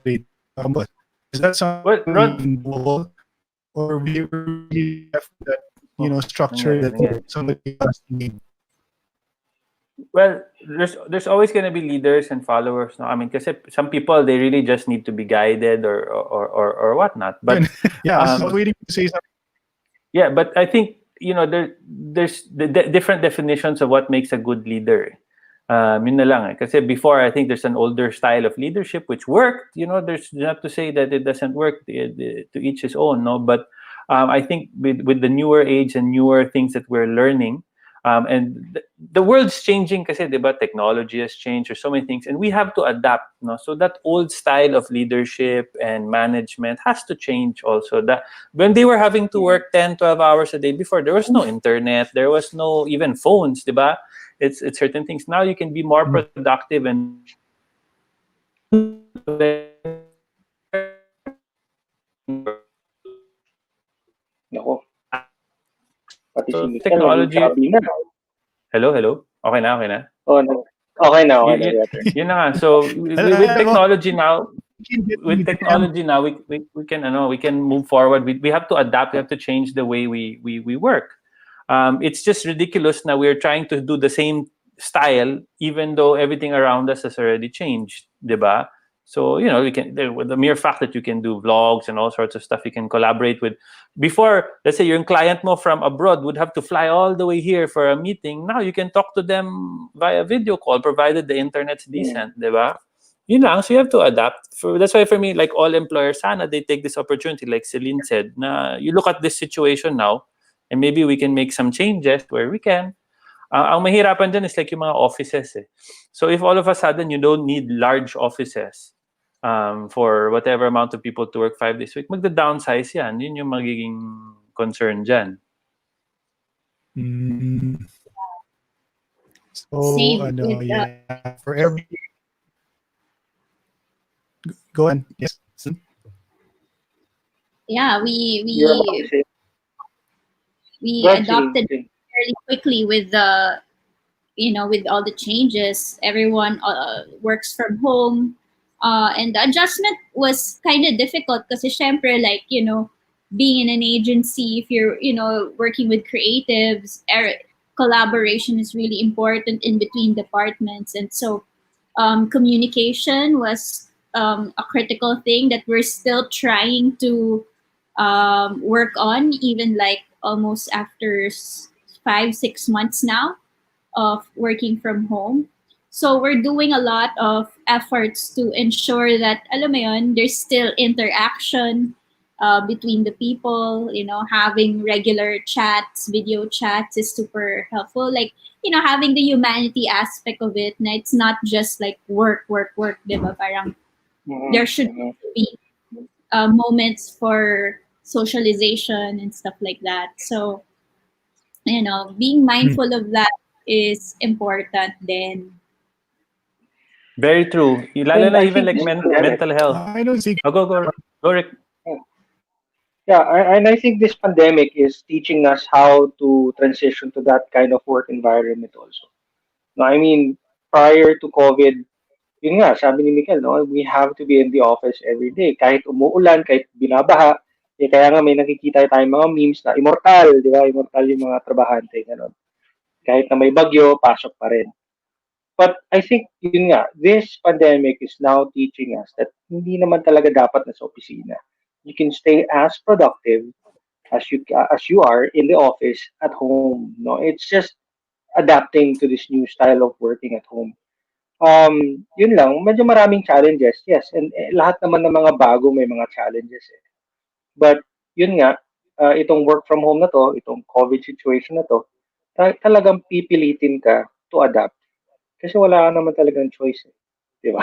Is that something doable, or we really have that structure that somebody has to need? Well, there's always going to be leaders and followers. No, I mean, because some people they really just need to be guided or whatnot. But I was waiting to say something. Yeah, but I think there's different definitions of what makes a good leader. Yun na lang eh. Kasi before, I think there's an older style of leadership which worked. There's not to say that it doesn't work. To each his own, no. But I think with the newer age and newer things that we're learning, and the world's changing kasi, diba? Technology has changed. There's so many things, and we have to adapt. No, so that old style of leadership and management has to change. Also, that when they were having to work 10, 12 hours a day before, there was no internet, there was no even phones, diba? It's certain things. Now you can be more productive and so technology. Hello. Okay na. Oh, no. Okay na. Yun na nga. So with technology now, we can move forward. We have to adapt. We have to change the way we work. It's just ridiculous now we're trying to do the same style even though everything around us has already changed, diba? So we can, with the mere fact that you can do vlogs and all sorts of stuff, you can collaborate with. Before, let's say your client mo from abroad would have to fly all the way here for a meeting. Now you can talk to them via video call, provided the internet's decent, diba? Yun lang, so you have to adapt. That's why for me, like all employers, sana they take this opportunity, like Celine said, na you look at this situation now, and maybe we can make some changes where we can. Ang mahirapan dyan is like yung mga offices eh. So if all of a sudden you don't need large offices for whatever amount of people to work 5 days a week, magda-downsize yan. Yun yung magiging concern dyan. So, for every... Go on. Yes. Yeah, we adopted fairly quickly with the with all the changes. Everyone works from home, and the adjustment was kind of difficult because syempre, like being in an agency, if you're working with creatives, collaboration is really important in between departments, and so communication was a critical thing that we're still trying to work on, even like almost after 5-6 months now of working from home. So we're doing a lot of efforts to ensure that, alam mo yun, there's still interaction between the people. Having regular chats, video chats is super helpful. Like, having the humanity aspect of it. Na it's not just like work, diba? Parang there should be moments for socialization and stuff like that. So, being mindful of that is important then. Very true. Lalo And na I even think like this pandemic, mental health. I don't think Oh, go, Rick. yeah, and I think this pandemic is teaching us how to transition to that kind of work environment also. No, I mean, prior to COVID, yun nga, sabi ni Mikel, no, we have to be in the office every day. Kahit umuulan, kahit binabaha, kaya nga may nakikita tayong mga memes na immortal, di ba? Immortal yung mga trabahante, gano'n. Kahit na may bagyo, pasok pa rin. But I think, yun nga, this pandemic is now teaching us that hindi naman talaga dapat na sa opisina. You can stay as productive as you are in the office at home. No, it's just adapting to this new style of working at home. Yun lang, medyo maraming challenges. Yes, and lahat naman ng mga bago may mga challenges eh. But yun nga, itong work from home na to, itong COVID situation na to, talagang pipilitin ka to adapt. Kasi wala ka naman talagang choice eh. Di ba?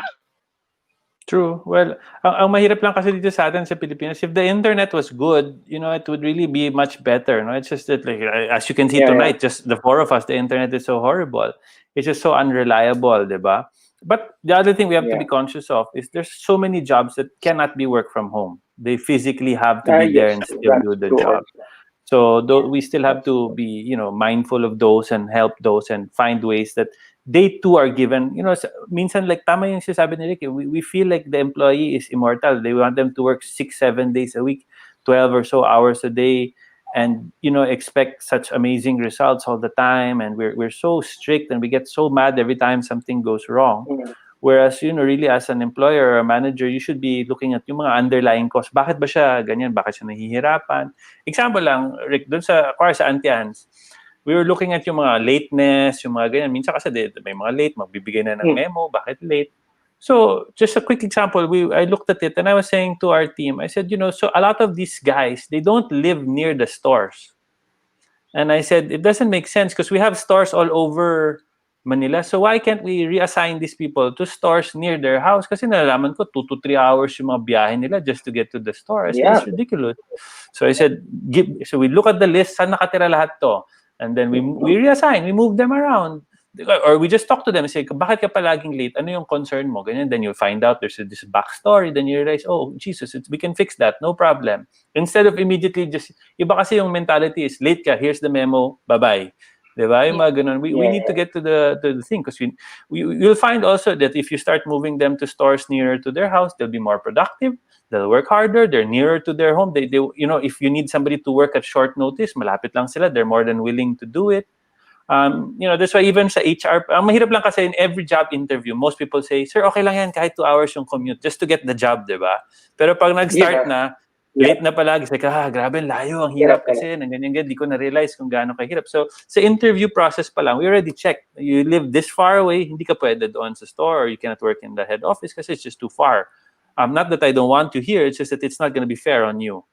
True. Well, ang mahirap lang kasi dito sa atin sa Pilipinas, if the internet was good, it would really be much better. No, it's just that, like, as you can see Yeah, tonight, just the four of us, the internet is so horrible. It's just so unreliable, diba? But the other thing we have to yeah. be conscious of is there's so many jobs that cannot be work from home. They physically have to be there Yes, and still that's do the true job. also. So we still have That's to true. be, mindful of those and help those and find ways that they too are given. Minsan like tama yung sinasabi ni Rick, we feel like the employee is immortal. They want them to work 6-7 days a week, 12 or so hours a day, and expect such amazing results all the time. And we're so strict and we get so mad every time something goes wrong. Mm. Whereas, really as an employer or a manager, you should be looking at yung mga underlying costs. Bakit ba siya ganyan? Bakit siya nahihirapan? Example lang, Rick, dun sa Antians, we were looking at yung mga lateness, yung mga ganyan. Minsan kasi may mga late, magbibigay na ng Mm. memo, bakit late? So, just a quick example, I looked at it and I was saying to our team, I said, so a lot of these guys, they don't live near the stores. And I said, it doesn't make sense because we have stores all over Manila. So why can't we reassign these people to stores near their house? Kasi nalalaman ko 2 to 3 hours yung mga biyahe nila just to get to the store. I said, Yeah. it's ridiculous. So I said, so we look at the list, saan nakatira lahat to? And then we reassign, we move them around. Or we just talk to them and say, bakit ka palaging late? Ano yung concern mo? Ganyan. Then you'll find out there's this backstory. Then you realize, oh, Jesus, we can fix that. No problem. Instead of immediately just, iba kasi yung mentality is, late ka, here's the memo, bye-bye. Diba? Yung mga ganun. We need to get to the thing because you'll find also that if you start moving them to stores nearer to their house, they'll be more productive. They'll work harder. They're nearer to their home. They if you need somebody to work at short notice, malapit lang sila. They're more than willing to do it. That's why even sa HR, ang mahirap lang kasi in every job interview, most people say, sir, okay lang yan kahit 2 hours yung commute just to get the job, diba? Pero pag nag-start na, late na palagi, it's like, grabe, layo, ang hirap kasi, ganyan, di ko na-realize kung gaano kahirap. So, sa interview process pa lang, we already checked. You live this far away, hindi ka pwede doon sa store, or you cannot work in the head office kasi it's just too far. Not that I don't want you here, it's just that it's not gonna be fair on you.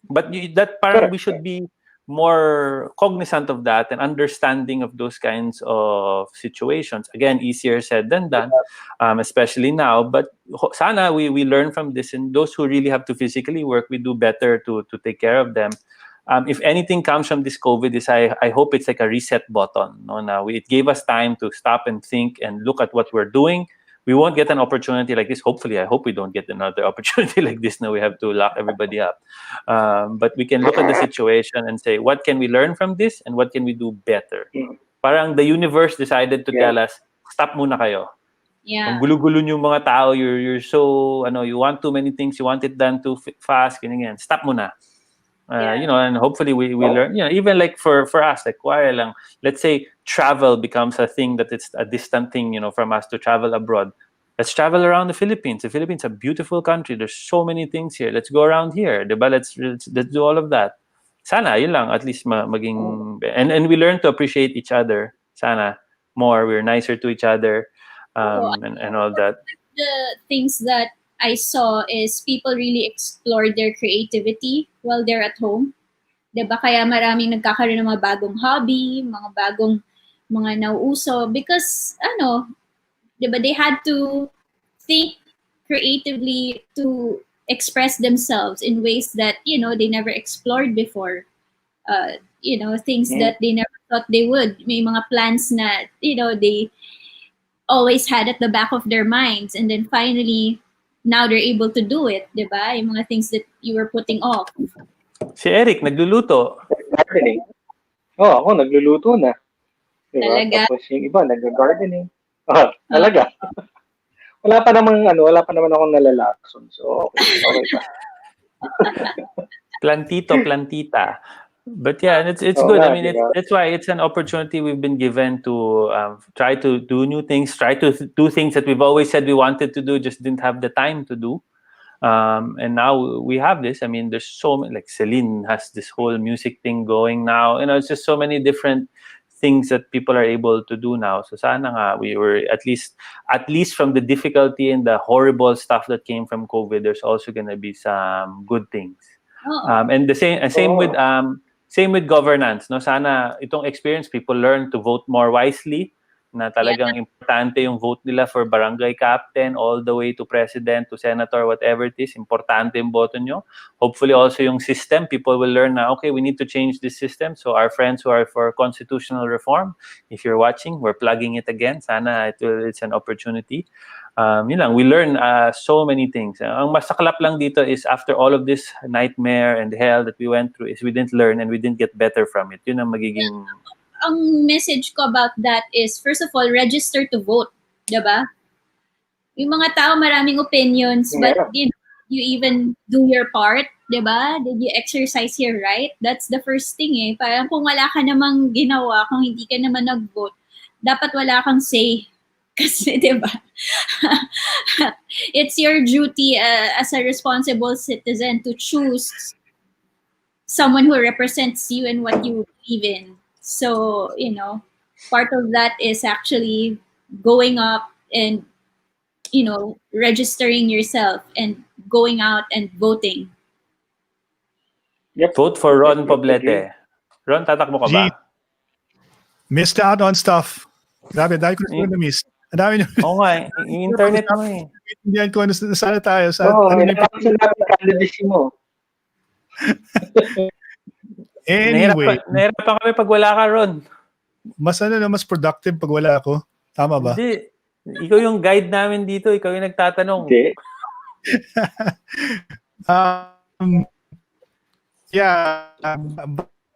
But parang we should be more cognizant of that and understanding of those kinds of situations. Again, easier said than done, especially now. But sana we learn from this, and those who really have to physically work, we do better to take care of them. If anything comes from this COVID, is I hope it's like a reset button. No, now it gave us time to stop and think and look at what we're doing. We won't get an opportunity like this. Hopefully, I hope we don't get another opportunity like this. Now we have to lock everybody up. But we can look at the situation and say, what can we learn from this and what can we do better? Parang the universe decided to tell us, stop muna kayo. Yeah. Ang gulo-gulo yung mga tao, you're so, you want too many things, you want it done too fast, ganyan. Stop muna. And hopefully we learn, even like for us, like kuwari lang, let's say travel becomes a thing that it's a distant thing, from us to travel abroad. Let's travel around the Philippines. The Philippines is a beautiful country. There's so many things here. Let's go around here. Diba? Let's do all of that. Sana, yun lang, at least maging, and we learn to appreciate each other. Sana, more. We're nicer to each other, and all that. The things that I saw is people really explore their creativity while they're at home. Diba? Kaya maraming nagkakaroon ng mga bagong hobby, mga bagong mga nauuso. Because, diba, they had to think creatively to express themselves in ways that, they never explored before. Things Mm. that they never thought they would. May mga plans na, they always had at the back of their minds, and then finally now they're able to do it, 'di ba? Yung mga things that you were putting off. Si Eric, nagluluto. Gardening. Oh, ako nagluluto na. Diba? Talaga? Tapos yung iba nag-gardening. Talaga. Wala pa naman akong nalalason. So, okay pa. Plantito, plantita. But yeah, it's Oo good. I nga, mean, diba? that's why it's an opportunity we've been given to try to do new things, try to do things that we've always said we wanted to do, just didn't have the time to do. And now we have this. I mean, there's so many, like Celine has this whole music thing going now. It's just so many different things that people are able to do now. So sana nga we were at least from the difficulty and the horrible stuff that came from COVID, there's also gonna be some good things. Oo. And the same Oo. with governance, no? Sana itong experience people learn to vote more wisely, na talagang importante yung vote nila for barangay captain all the way to president to senator, whatever it is, importante yung boto nyo. Hopefully also yung system, people will learn na okay, we need to change this system. So our friends who are for constitutional reform, if you're watching, we're plugging it again. Sana it's an opportunity. Yun lang, we learn so many things. Ang masaklap lang dito is after all of this nightmare and hell that we went through is we didn't learn and we didn't get better from it. Yun ang magiging... Ang message ko about that is, first of all, register to vote. Diba? Yung mga tao, maraming opinions, but you even do your part. Diba? Did you exercise your right? That's the first thing eh. Parang kung wala ka namang ginawa, kung hindi ka naman nag-vote, dapat wala kang say. Kasi, diba? It's your duty as a responsible citizen to choose someone who represents you and what you believe in. So, part of that is actually going up and, registering yourself and going out and voting. Yep. Vote for Ron Yep, agree. Poblete. Ron, tatakbo ka ba? Gee. Missed out on stuff. Grabe, dahil ko na miss. Ang dami Oo nga, yung internet mo eh. Hindi ko sana tayo. Oo, nalaman natin candidacy mo. Anyway, Nahirapan kami pag wala ka, Ron. mas productive pag wala ako. Tama ba? Hindi. Ikaw yung guide namin dito. Ikaw yung nagtatanong. Okay. Yeah.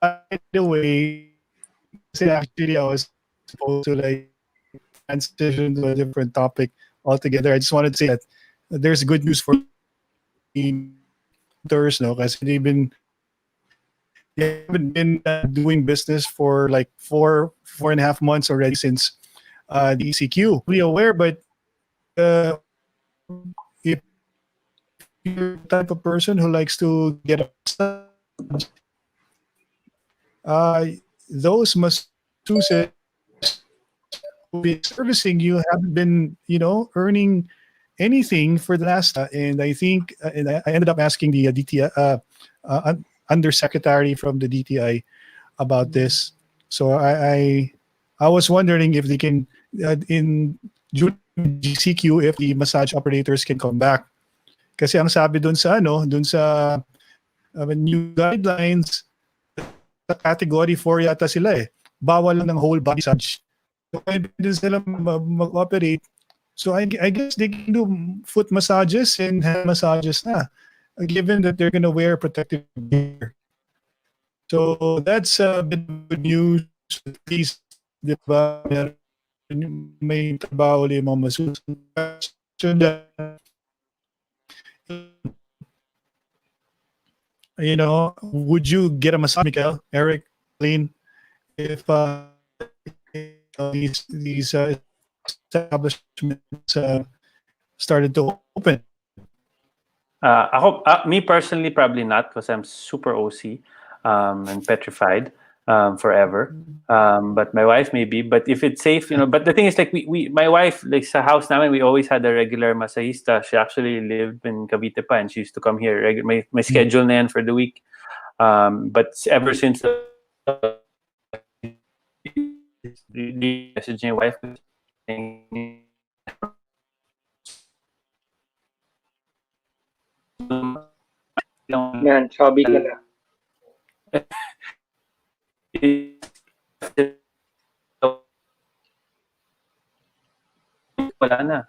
By the way, actually I was supposed to transition to a different topic altogether. I just wanted to say that there's good news for tourists, no? Because they haven't been doing business for like 4.5 months already since the GCQ. Be aware, but if you're the type of person who likes to get a those masseuses who be servicing you haven't been, earning anything for the last. And I think, and I ended up asking the DTI undersecretary from the DTI about this. So I was wondering if they can in June GCQ if the massage operators can come back. Kasi ang sabi dun sa new guidelines, sa category 4 yata sila eh. Bawal lang ng whole body massage. So pwede din sila mag-operate. So I guess they can do foot massages and hand massages na, given that they're gonna wear protective gear. So that's a bit of good news. At least, di ba, may trabaho ulit mga massages. Would you get a massage, Mikael, Eric, Lane, if these establishments started to open? Me personally, probably not, because I'm super OC and petrified forever. But my wife maybe. But if it's safe, But the thing is, like my wife, like sa house namin, we always had a regular masahista. She actually lived in Cavite pa, and she used to come here. My schedule na yan for the week. But ever since messaging my wife saying Man, chubby ka na. Wala na.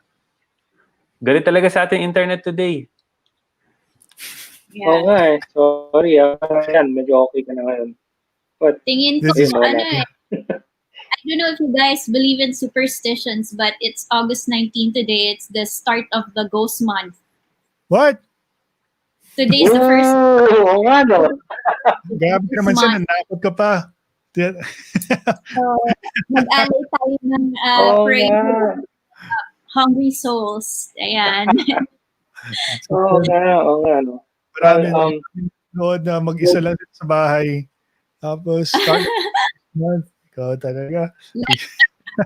Galit talaga sa ating internet today. Oo Yeah. nga eh. Sorry yan, medyo okay ka na ngayon. But, Tingin ko This is- I don't know if you guys believe in superstitions, but it's August 19 today. It's the start of the ghost month. What? Today is the first oo nga no. Grabe ka naman siya, nanakot ka pa. So, mag-alay tayo ng Oo pray nga. for hungry souls. Ayan. Oo nga no. Marami Well, nood na mag-isa lang sa bahay. Tapos, start month. Ikaw talaga.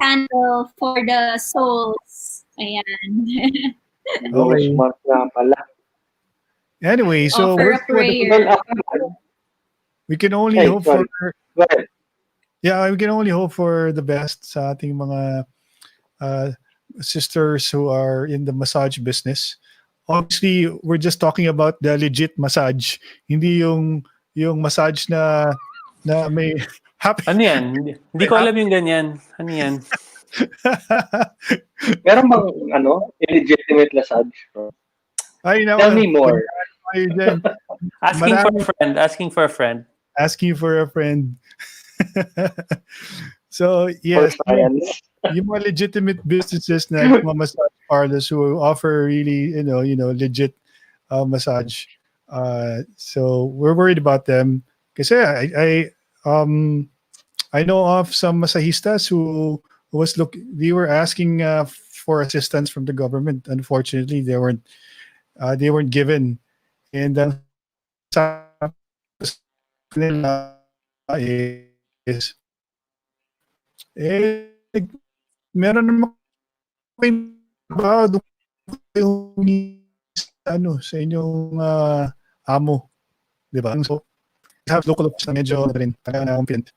Candle for the souls. Ayan. ghost month nga pala. Anyway, so Offer a we're- prayer. Well, ako, we can only Hey, hope sorry. for go ahead. we can only hope for the best sa ating mga sisters who are in the massage business. Obviously, we're just talking about the legit massage, hindi yung massage na may happy. Ano yan? Hindi ko alam yung ganyan. Ano yan? Meron bang illegitimate massage? Ay, Tell me more. Ay, then, Asking for Marami- a friend. Asking for a friend. asking for a friend. So, For yes, science. yung mga legitimate businesses na mga massage parlors who offer really, legit massage. So we're worried about them. Kasi I know of some massagistas who they were asking for assistance from the government. Unfortunately, they weren't given. And sabi nila is meron naman kayong trabaho doon kayo sa inyong amo, di ba? So, we have local office na medyo rin talaga na competent.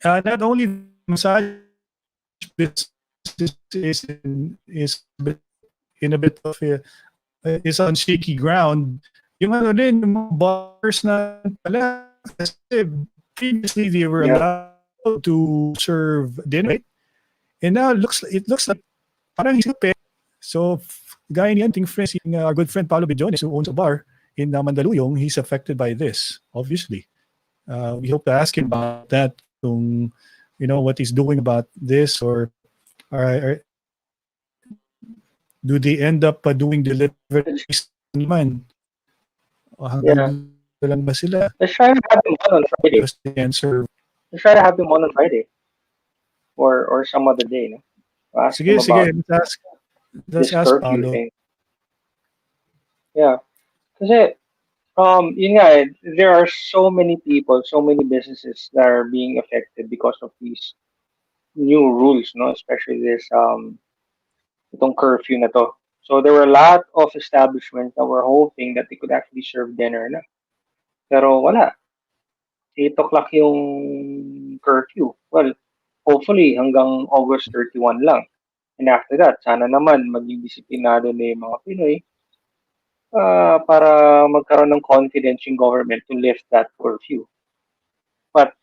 Not only massage business is in a bit of is on shaky ground. Yung rin, yung mga bars na pala, kasi previously they were allowed to serve dinner, right? And now it looks like parang isip eh. So, gaya niyan, our good friend Paolo Bijones, who owns a bar in Mandaluyong, he's affected by this, obviously. We hope to ask him about that, kung, what he's doing about this, or do they end up doing deliveries naman? O hanggang lang ba sila? Let's try to have them on Friday. Because they can serve. Let's try to have them on Friday. Or some other day, no? Ask them about Let's this ask curfew Paolo. thing. Yeah. Kasi, yun nga, there are so many people, so many businesses that are being affected because of these new rules, no? Especially this, itong curfew na to. So there were a lot of establishments that were hoping that they could actually serve dinner na. Pero wala. 8 o'clock yung curfew. Well, hopefully hanggang August 31 lang. And after that, sana naman maging disiplinado na yung mga Pinoy para magkaroon ng confidence yung government to lift that curfew. But,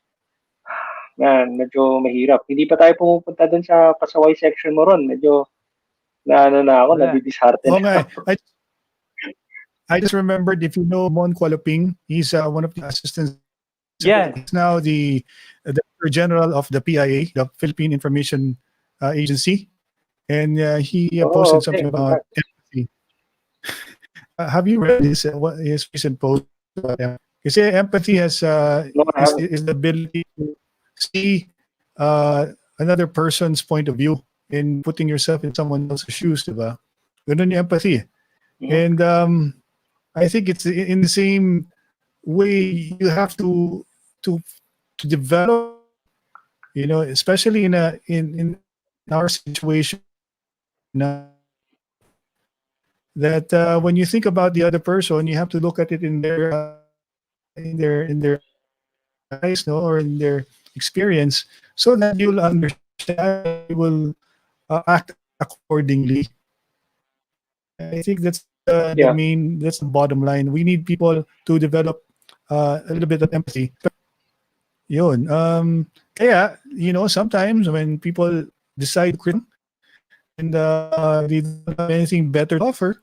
man, medyo mahirap. Hindi pa tayo pumupunta dun sa pasaway section mo ron. Medyo nabidisheartened. Oh, nga. I just remembered, if you know Mon Kualuping, he's one of the assistants. Yeah. He's now the Director General of the PIA, the Philippine Information Agency. And he posted something about empathy. Have you read his recent post? Because empathy is the ability to see another person's point of view in putting yourself in someone else's shoes, diba? Ganun yung empathy. And I think it's in the same way you have to develop, especially in our situation now, that when you think about the other person, you have to look at it in their eyes, no, or in their experience, so that you'll understand, you will act accordingly. I think that's Yeah. that's the bottom line. We need people to develop a little bit of empathy. Yun. Kaya, sometimes when people decide to quit and they don't have anything better to offer,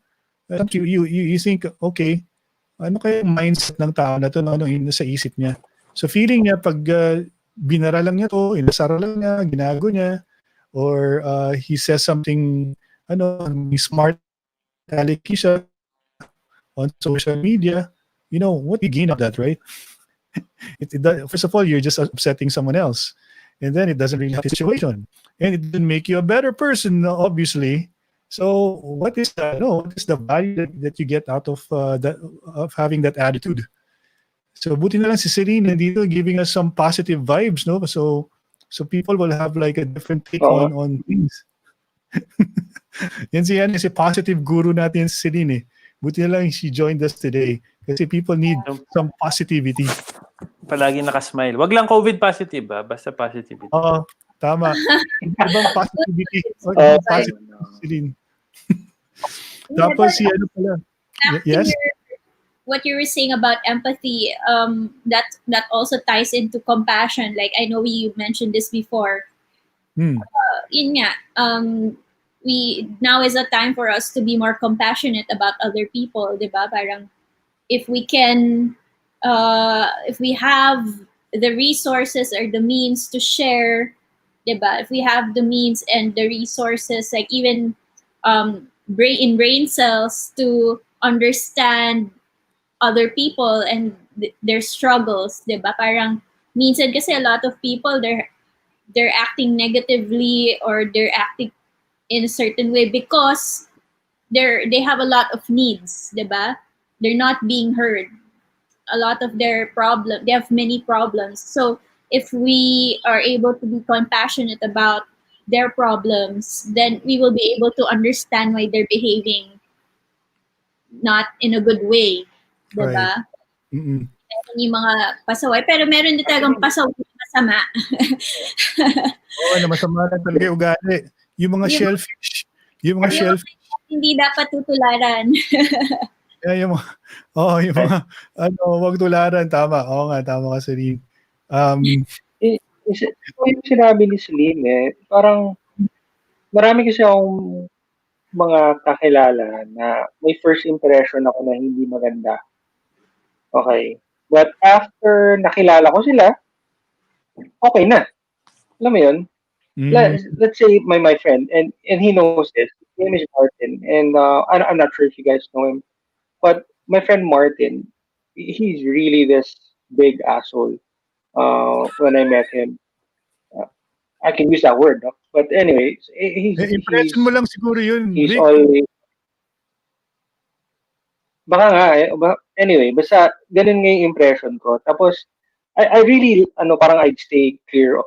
you think, okay, ano kaya yung mindset ng tao na to, ano yung nasa isip niya. So feeling niya pag binara lang niya to, inasara lang niya, ginago niya, or he says something, smart, siya on social media, what do you gain of that, right? First of all, you're just upsetting someone else. And then it doesn't really help the situation. And it doesn't make you a better person, obviously. So what is what is the value that you get out of of having that attitude? So buti na lang si Celine nandito giving us some positive vibes, no? So people will have like a different take on things. Yan si positive guru natin si Celine. Buti na lang she joined us today kasi people need some positivity. Palagi nakasmile. Wag lang COVID positive, basta positivity. Oo, tama. Ibang positivity. Positivity. Tapos si ano pala. Yes? What you were saying about empathy, that also ties into compassion. Like, I know you mentioned this before. Yun nga, now is a time for us to be more compassionate about other people, diba? Parang, if we can, if we have the resources or the means to share, diba? If we have the means and the resources, like even brain cells to understand other people and their struggles, diba? Parang minsan kasi a lot of people they're acting negatively or they're acting in a certain way because they have a lot of needs, diba? They're not being heard. A lot of they have many problems. So if we are able to be compassionate about their problems, then we will be able to understand why they're behaving not in a good way, diba? Right. Yung mga pasaway. Pero meron din talagang pasaway na masama. Oo, na masama na talaga yung ugali. Yung mga shellfish. Yung mga shellfish. Hindi dapat tutularan. Yung mga, wag tularan. Tama. Oo nga, tama ka, Celine. Yung sinabi ni Celine, parang marami kasi akong mga kakilala na may first impression ako na hindi maganda. Okay. But after nakilala ko sila, okay na. Alam mo yun? Let's say my friend, and he knows this. His name is Martin, and I'm not sure if you guys know him, but my friend Martin, he's really this big asshole. When I met him, I can use that word, no? But anyway, impression mo lang siguro yun. He's always baka nga anyway, basta ganun nga yung impression ko. Tapos I really parang I'd stay clear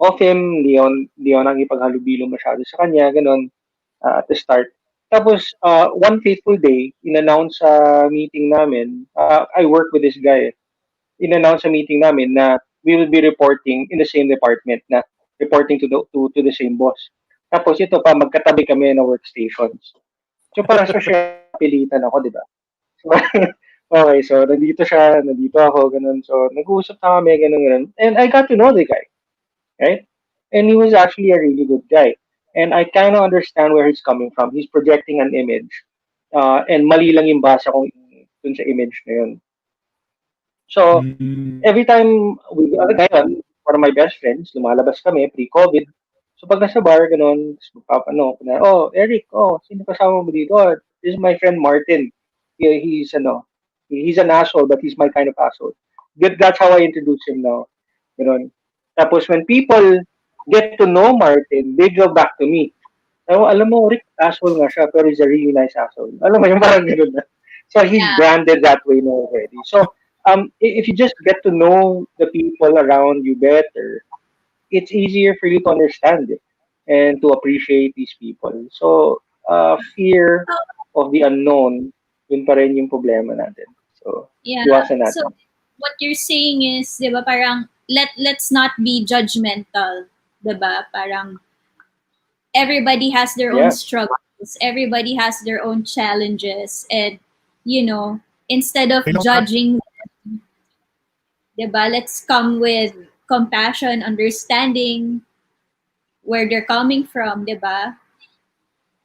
of him, di ako nakipaghalubilo masyado sa kanya, ganun, at the start. Tapos, one fateful day, in-announce sa meeting namin, I work with this guy, in-announce sa meeting namin na we will be reporting in the same department, na reporting to the same boss. Tapos ito pa, magkatabi kami na workstations. So parang siya pilitan ako, di ba? So, okay, so nandito ako, ganun. So nag-uusap na kami, ganun. And I got to know the guy. Right? And he was actually a really good guy. And I kind of understand where he's coming from. He's projecting an image. And mali lang yung basa ko dun sa image na yun. So, every time ngayon, one of my best friends, lumalabas kami, pre-COVID. So, pag nasa bar, ganun, Eric, sino kasama mo dito? This is my friend Martin. He's an asshole, but he's my kind of asshole. That's how I introduce him now. Ganun. Tapos when people get to know Martin, they go back to me. Alam mo, Rick, asshole nga siya, pero he's a really nice asshole. Alam mo, yung parang gano'n na. So he's branded that way now already. So if you just get to know the people around you better, it's easier for you to understand it and to appreciate these people. So fear of the unknown, yun pa rin yung problema natin. So, iwasan natin. So what you're saying is, di ba, parang let's not be judgmental, diba? Parang everybody has their own struggle. Everybody has their own challenges, and instead of Hello, judging, diba, let's come with compassion, understanding where they're coming from, diba?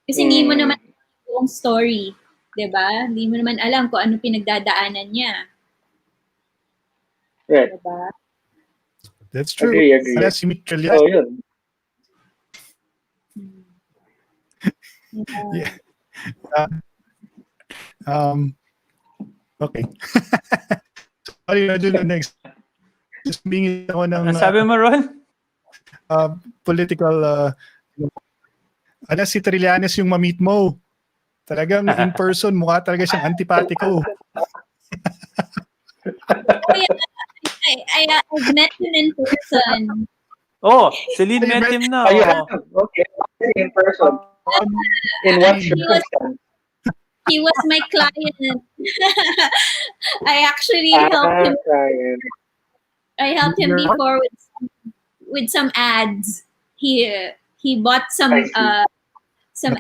Kasi hindi mo naman yung story, diba? Hindi mo naman alam kung ano pinagdadaanan niya, Right. diba? That's true. Agree. That's symmetrical. So, yun. Yeah. Okay. Sorry, I do the next. Just being ako ng Sabi mo, Ron? political si Trillanes yung ma-meet mo. Talagang in person, mukha talaga siyang antipatiko. I've met him in person. Oh, Celine met him na. Okay. In person. In what circumstance? He was my client. I actually helped him. I helped him before with some ads. He bought some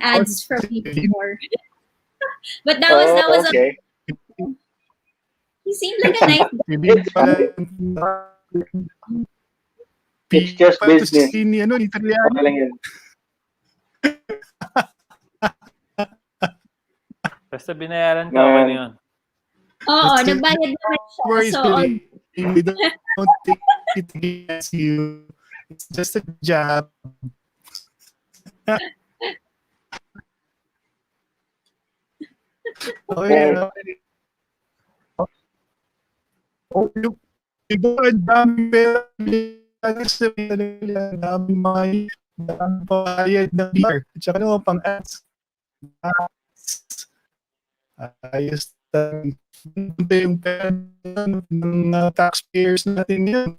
ads from me before. But that was okay. He seemed like a nice guy. It's just business. Ni Trillanes. Okay lang yun. Basta binayaran ka, okay na yun. Oo, nagbayad naman siya. So, we don't take it against you. It's just a job. Okay. Oh, yung iba, ang daming pera. Ang daming bayad ng beer. At saka naman pang ads. Ayos yung pera ng taxpayers natin yun.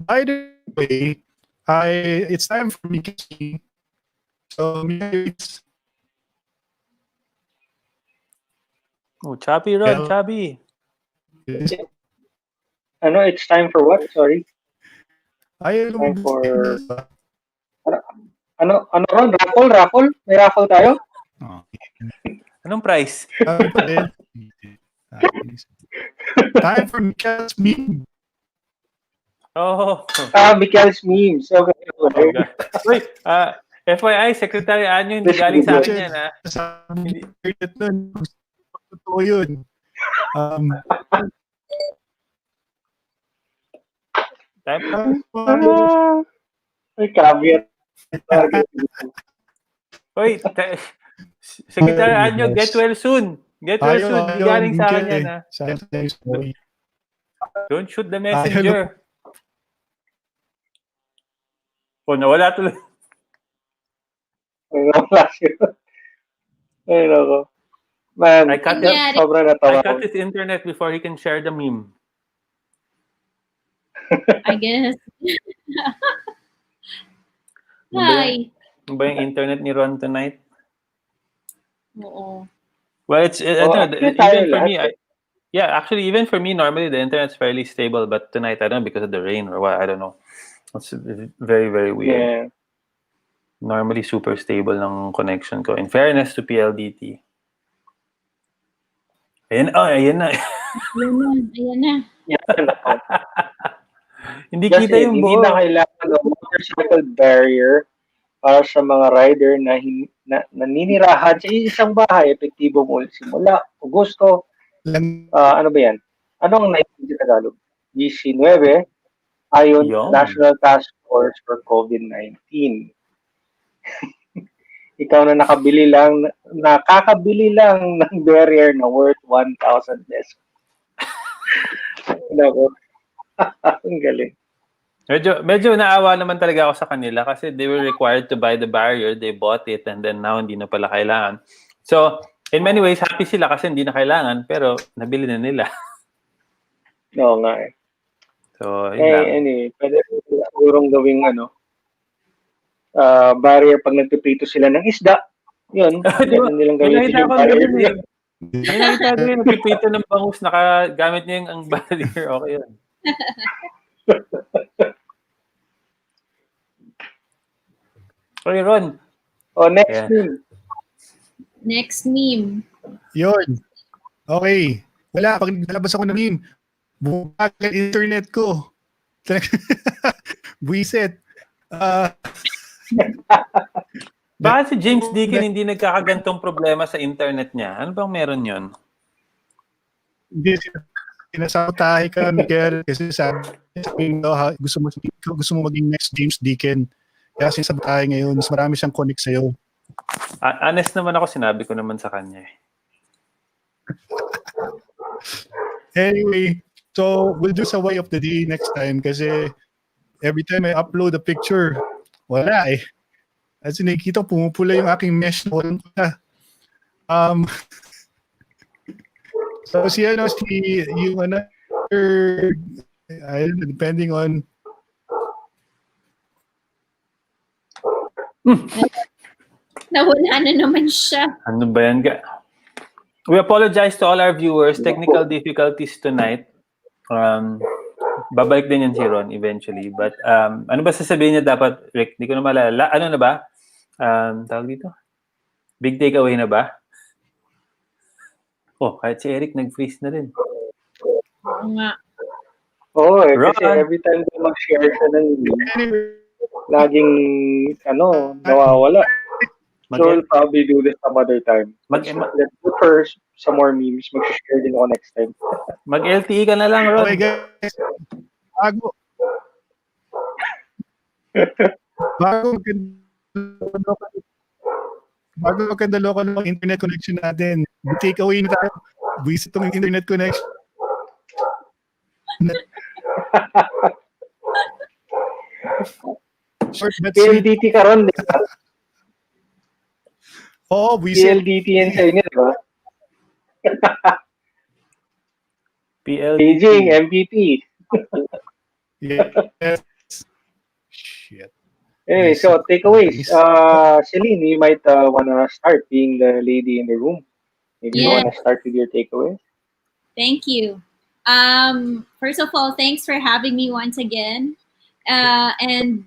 By the way, it's time for me to see. So, Oh, chubby, Ron, chubby. It's time for what? Sorry. Time for... Ron? Raffle? May raffle tayo? Anong price? Time for Mikael's meme. Oh. Mikael's memes. Okay. Wait, FYI, Secretary Anyo, hindi galing sa akin yan, ha? Totoo yun. May caveat. Wait, Secretary Anyo, get well soon. Get well soon. Hindi galing sa akin yan, ha? Don't shoot the messenger. Oh, nawala tuloy. Ay, nako. Man, I cut his internet before he can share the meme. I guess. Hi. Ano ba yung internet ni Ron tonight? Oo. Well, even for me, actually, even for me, normally the internet's fairly stable, but tonight, I don't know, because of the rain or what, I don't know. It's very, very weird. Yeah. Normally, super stable ng connection ko. In fairness to PLDT. Ayan na. Ayan na. Hindi kita yung buo. Hindi na kailangan ng motorcycle barrier para sa mga rider na naninirahan sa isang bahay, epektibo mo simula Agosto. Ano ba yan? Ano ang naisip sa Tagalog? GC9 ayon National Task Force for COVID-19. Ikaw na nakakabili lang ng barrier na worth 1,000 pesos. Ang galing. Medyo naawa naman talaga ako sa kanila kasi they were required to buy the barrier, they bought it, and then now hindi na pala kailangan. So, in many ways, happy sila kasi hindi na kailangan, pero nabili na nila. Oo nga eh. So, yun lang. Anyway, pwede sigurong gawing barrier pag nagpiprito sila ng isda. Yun. Pwede nilang gamitin yung barrier. May nakita ko yun, nagpiprito ng bangus, nakagamit niya yung barrier. Okay yun. Okay, Ron. Oh, next Yeah. meme. Next meme. Yun. Okay. Wala, pag nalabas ako ng meme, bumagal internet ko. Buisit. Bakit si James Deacon hindi nagkakagantong problema sa internet niya? Ano bang meron yun? Hindi, sinasabotahe ka, Miguel, kasi sabi mo, gusto mo maging next James Deacon. Kaya sinasabotahe ngayon, mas marami siyang connect sa'yo. Honest naman ako, sinabi ko naman sa kanya. Anyway, so we'll do sa way of the day next time kasi every time I upload a picture, wala eh. As in, nakikita, pumupula yung aking mesh. Walang pula. So yung depending on Nawala na naman siya. Ano ba yan? We apologize to all our viewers. Technical difficulties tonight. Babalik din yan si Ron eventually. But ano ba sasabihin niya dapat, Rick? Hindi ko na malala. Ano na ba? Tawag dito? Big takeaway na ba? Oh, kahit si Eric nag-freeze na rin. Oo nga. Oo, kasi Ron. every time ko mag-share siya ng meme, laging, nawawala. So we'll probably do this some other time. Let's look for some more memes. Mag-share din ako next time. Mag-LTE ka na lang, Ron. okay guys, bago magkandalo ka ng internet connection natin, take away na tayo. Buisit itong internet connection. Short but sweet. PLDT ka ron, di ba? Oo, buisit. PLDT yan sa inyo, di ba? PLDT. Beijing, MPT. Yes. Shit. Anyway, so takeaways. Celine, you might wanna start being the lady in the room. Maybe you wanna start with your takeaways. Thank you. First of all, thanks for having me once again. And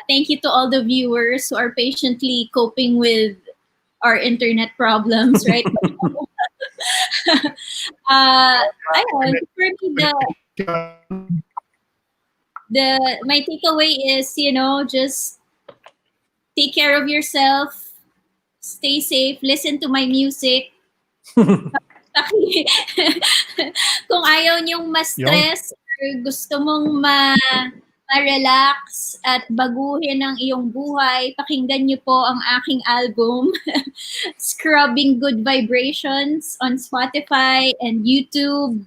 thank you to all the viewers who are patiently coping with our internet problems, right? For me, my takeaway is, just take care of yourself, stay safe, listen to my music. Kung ayaw niyong ma-stress or gusto mong ma-relax at baguhin ang iyong buhay, pakinggan niyo po ang aking album, Scrubbing Good Vibrations, on Spotify and YouTube.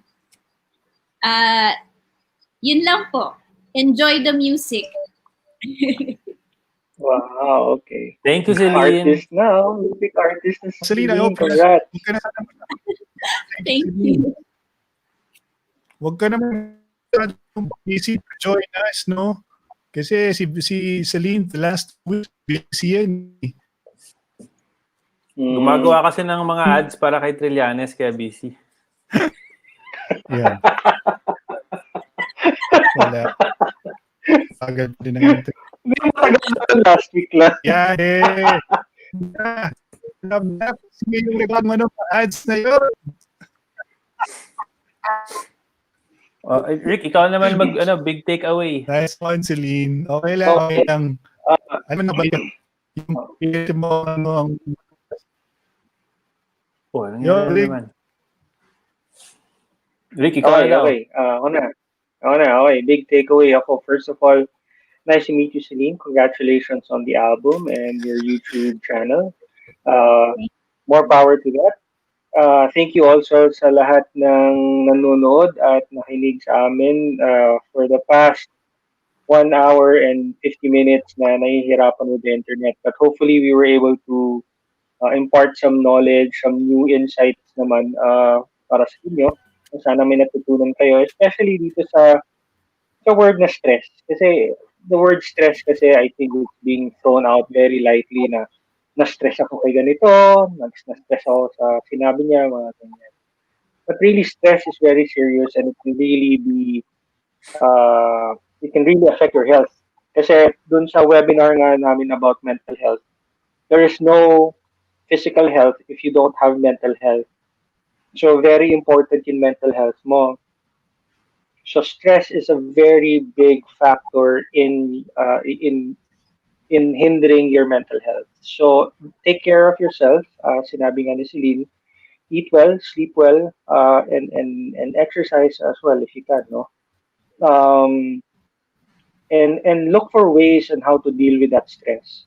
Yun lang po. Enjoy the music. Wow, okay. Thank you, Celine. Artist now. Music artist na Celine, congrats. Thank you. Huwag ka naman busy to join us, no? Kasi si Celine, the last week, busy yan. Gumagawa kasi ng mga ads para kay Trillanes, kaya busy. Yeah. Wala. Agad din ang ito. Hindi matagal na last week lang. Yeah, eh. Sige yung record mo ng ads na yun. Rick, ikaw naman big takeaway. Nice one, Celine. Okay lang, okay lang. Ano na ba yung pinili mo ang... Rick. Naman. Rick, ikaw na. Okay. Ako na. Okay. Big takeaway ako. First of all, nice to meet you, Celine. Congratulations on the album and your YouTube channel. More power to that. Thank you also sa lahat ng nanonood at nakinig sa amin for the past 1 hour and 50 minutes na nahihirapan with the internet. But hopefully we were able to impart some knowledge, some new insights naman para sa inyo. Sana may natutunan kayo, especially dito sa word na stress. Kasi the word stress kasi I think it's being thrown out very lightly na na-stress ako kay ganito, na-stress ako sa sinabi niya, mga ganyan. But really, stress is very serious and it can really affect your health. Kasi dun sa webinar nga namin about mental health, there is no physical health if you don't have mental health. So very important in mental health mo. So stress is a very big factor in hindering your mental health. So take care of yourself. Sinabi nga ni Celine, eat well, sleep well, and exercise as well if you can, no? Um, and look for ways on how to deal with that stress.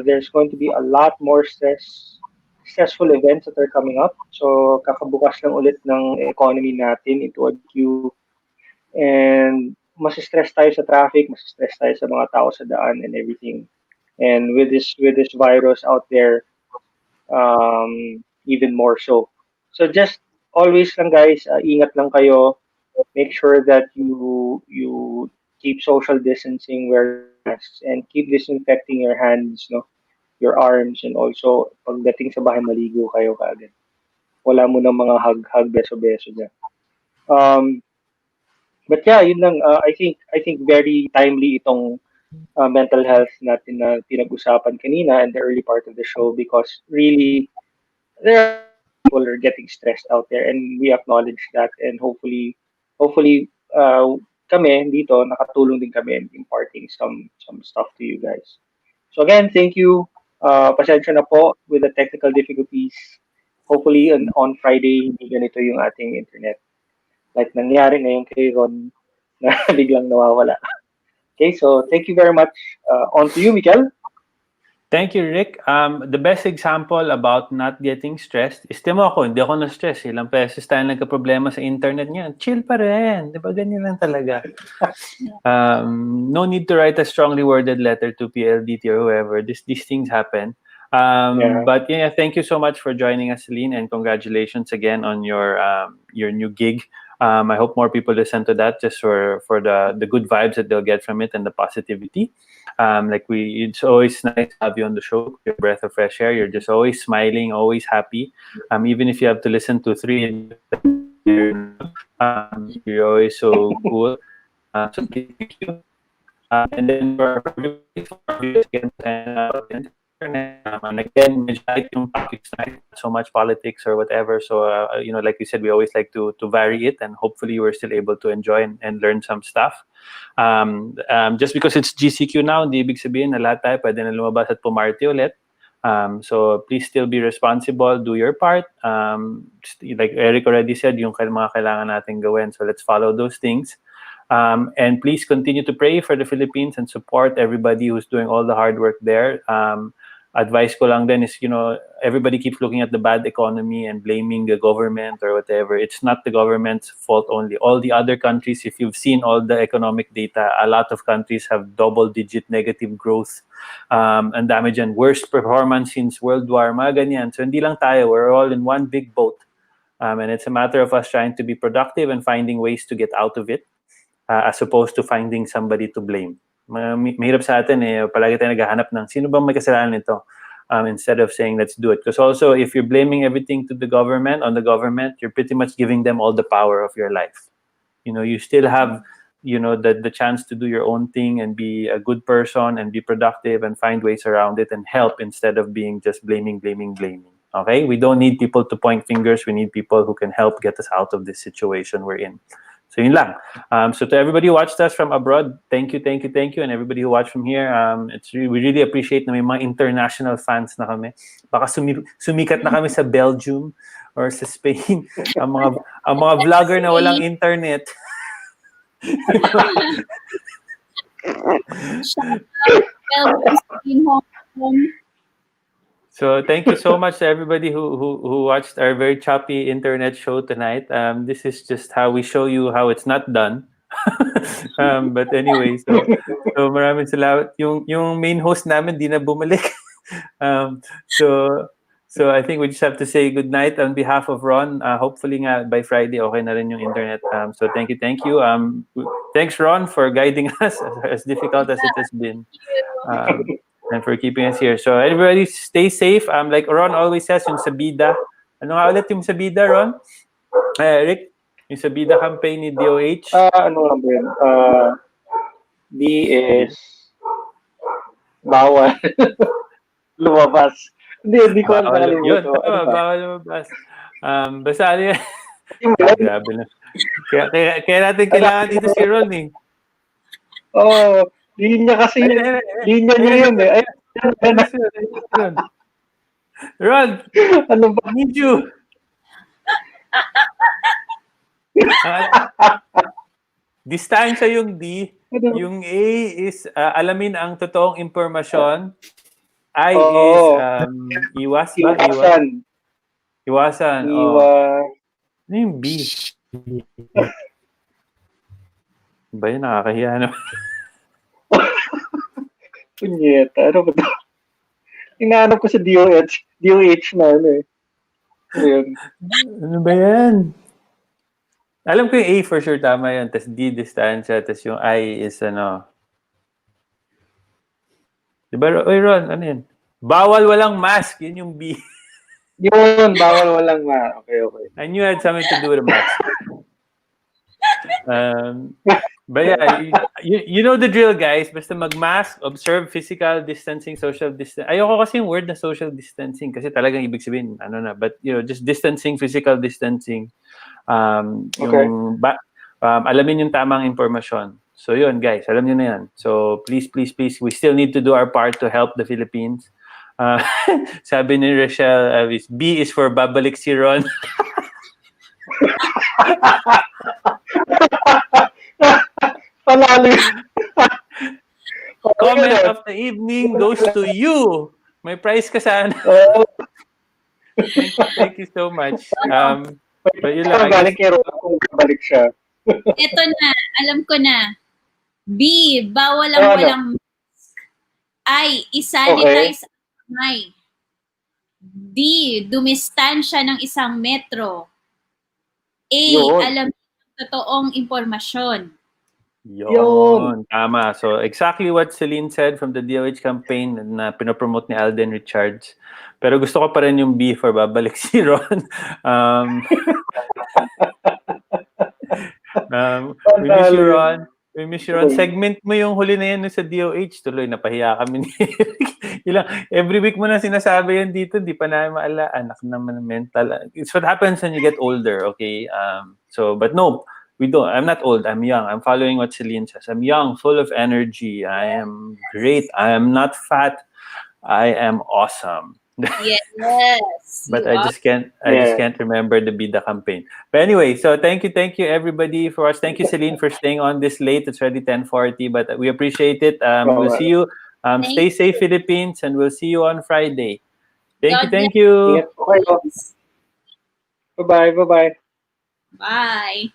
There's going to be a lot more stressful events that are coming up. So kakabukas lang ulit ng economy natin into a queue, and mas-stress tayo sa traffic, mas-stress tayo sa mga tao sa daan and everything. And with this virus out there, even more so. So just always lang guys, ingat lang kayo. Make sure that you keep social distancing, wear your masks, and keep disinfecting your hands, no, your arms, and also pagdating sa bahay maligo kayo kaagad. Wala mo ng mga hug-hug, beso-beso dyan. Um, but yeah, yun lang. I think very timely itong mental health natin na pinag-usapan kanina in the early part of the show, because really there are people are getting stressed out there, and we acknowledge that, and hopefully kami dito nakatulong din kami in imparting some stuff to you guys. So again, thank you. Pasensya na po with the technical difficulties. Hopefully on Friday hindi ganito yung ating internet. Like nangyari ngayon kay Ron na biglang nawawala. Okay, so thank you very much. On to you, Mikel. Thank you, Rick. The best example about not getting stressed is, timo ako, hindi ako na-stress. Ilang beses tayo nagka-problema sa internet niya. Chill pa rin. Di ba? Ganyan lang talaga. No need to write a strongly worded letter to PLDT or whoever. These things happen. Yeah. But yeah, thank you so much for joining us, Celine, and congratulations again on your new gig. I hope more people listen to that just for the good vibes that they'll get from it and the positivity. It's always nice to have you on the show. You're a breath of fresh air. You're just always smiling, always happy. Even if you have to listen to 3, you're always so cool. So thank you. And then for viewers again, and again, medyo like yung topics, not so much politics or whatever. So like you said, we always like to vary it, and hopefully we're still able to enjoy and learn some stuff. Just because it's GCQ now, hindi ibig sabihin na lahat tayo pwede na lumabas at pumarty ulit. So please still be responsible, do your part. Like Eric already said, yung mga kailangan natin gawin. So let's follow those things. And please continue to pray for the Philippines and support everybody who's doing all the hard work there. Advice ko lang din is, everybody keeps looking at the bad economy and blaming the government or whatever. It's not the government's fault only. All the other countries, if you've seen all the economic data, a lot of countries have double-digit negative growth, and damage and worst performance since World War, mga ganyan. So hindi lang tayo, we're all in one big boat. And it's a matter of us trying to be productive and finding ways to get out of it, as opposed to finding somebody to blame. Mahirap sa atin palagi tayo naghahanap ng sino bang may kasalanan nito, instead of saying let's do it. Because also, if you're blaming everything on the government, you're pretty much giving them all the power of your life. You still have the chance to do your own thing and be a good person and be productive and find ways around it and help, instead of being just blaming. Okay, we don't need people to point fingers. We need people who can help get us out of this situation we're in. So yun lang. So to everybody who watched us from abroad, thank you. And everybody who watched from here, we really appreciate na may mga international fans na kami. Baka sumikat na kami sa Belgium or sa Spain. ang mga vlogger na walang internet. So thank you so much to everybody who watched our very choppy internet show tonight. This is just how we show you how it's not done. But anyway, so maraming salamat. Yung main host namin di na bumalik. So I think we just have to say good night on behalf of Ron. Hopefully nga by Friday okay na rin yung internet. So thank you. Thanks Ron for guiding us, as difficult as it has been. And for keeping us here. So everybody stay safe. Like Ron always says, yung Sabida. Ano nga ulit yung Sabida, Ron? Rick? Yung Sabida campaign ni DOH? Ano lang ba yun? B is Bawal. Lumabas. Hindi ko alam, Bawal. Yun, nakalimutan. Ano tama, ba? bawal lumabas. Basta ano yan. Yung ba? Grabe na. Kaya natin Ano? kailangan dito si Ron eh. Oh, linya kasi yun. Linya niya yun eh. Ay, Ayun si Ron. Ron, ano ba? need you. Distansya yung D. Ano? Yung A is alamin ang totoong impormasyon. I is Oo. iwas ba? Iwasan. Iwasan. Ano yung B? Ba yun? Nakakahiya naman. Punyeta. Ano ba ito? Inaanap ko sa DOH. DOH na ano eh. Ayun. Ano ba yan? Alam ko yung A for sure tama yun. Tapos D, distansya. Tapos yung I is ano. Diba, oy Ron, ano yun? Bawal walang mask. Yun yung B. Yun, bawal walang Okay. I knew it had something to do with a mask. But yeah, you know the drill, guys. Basta mag-mask, observe physical distancing, social distancing. Ayoko kasi yung word na social distancing kasi talagang ibig sabihin, ano na. But, just distancing, physical distancing. Alamin yung tamang informasyon. So yun, guys, alam niyo na yan. So please, we still need to do our part to help the Philippines. Sabi ni Rochelle, B is for babalik si Ron. Palalo. Comment of the evening goes to you. May prize ka sana. Thank you so much. But yun lang, Balik kay Ron kung balik siya. Ito na, alam ko na. B, bawal ang walang mask. I, isanitize ang kamay. D, dumistansya ng 1 metro. A, Yun. alam ang totoong impormasyon. Yun. Tama. So exactly what Celine said from the DOH campaign na pinopromote ni Alden Richards. Pero gusto ko pa rin yung B for babalik si Ron. We miss you, Ron. We miss you, Ron. Segment mo yung huli na yan sa DOH. Tuloy, napahiya kami ni every week mo na sinasabi yan dito, di pa namin maala. Anak naman mental. It's what happens when you get older, okay? But no, we don't. I'm not old. I'm young. I'm following what Celine says. I'm young, full of energy. I am great. I am not fat. I am awesome. Yes. But I just can't remember the Bida campaign. But anyway, so thank you everybody for us. Thank you, Celine, for staying on this late. It's already 10:40, but we appreciate it. We'll see you. Stay safe, Philippines, and we'll see you on Friday. Thank you. Bye-bye. Bye.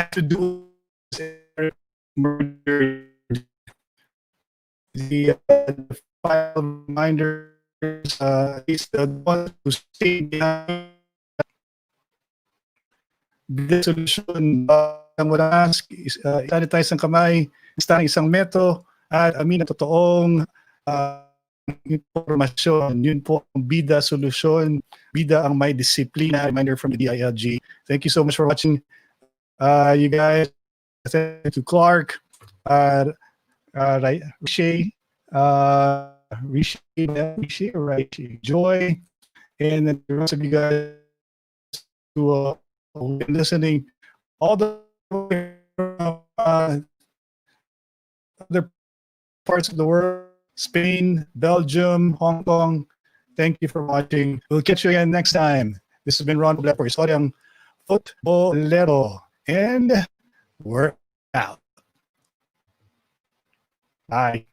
have to do merger. The file reminders, is the one to stay behind the solution. Ang mask is sanitize ang kamay, isang metro, at amin ang totoong informasyon. Yun po ang bida solusyon. Bida ang may disiplina. Reminder from the DILG. Thank you so much for watching, you guys. Thank you to Clark, Rishi, Joy, and then the rest of you guys who have been listening. All the other parts of the world, Spain, Belgium, Hong Kong. Thank you for watching. We'll catch you again next time. This has been Ron Black for Istoryang futBOLERO. And we're out. Bye.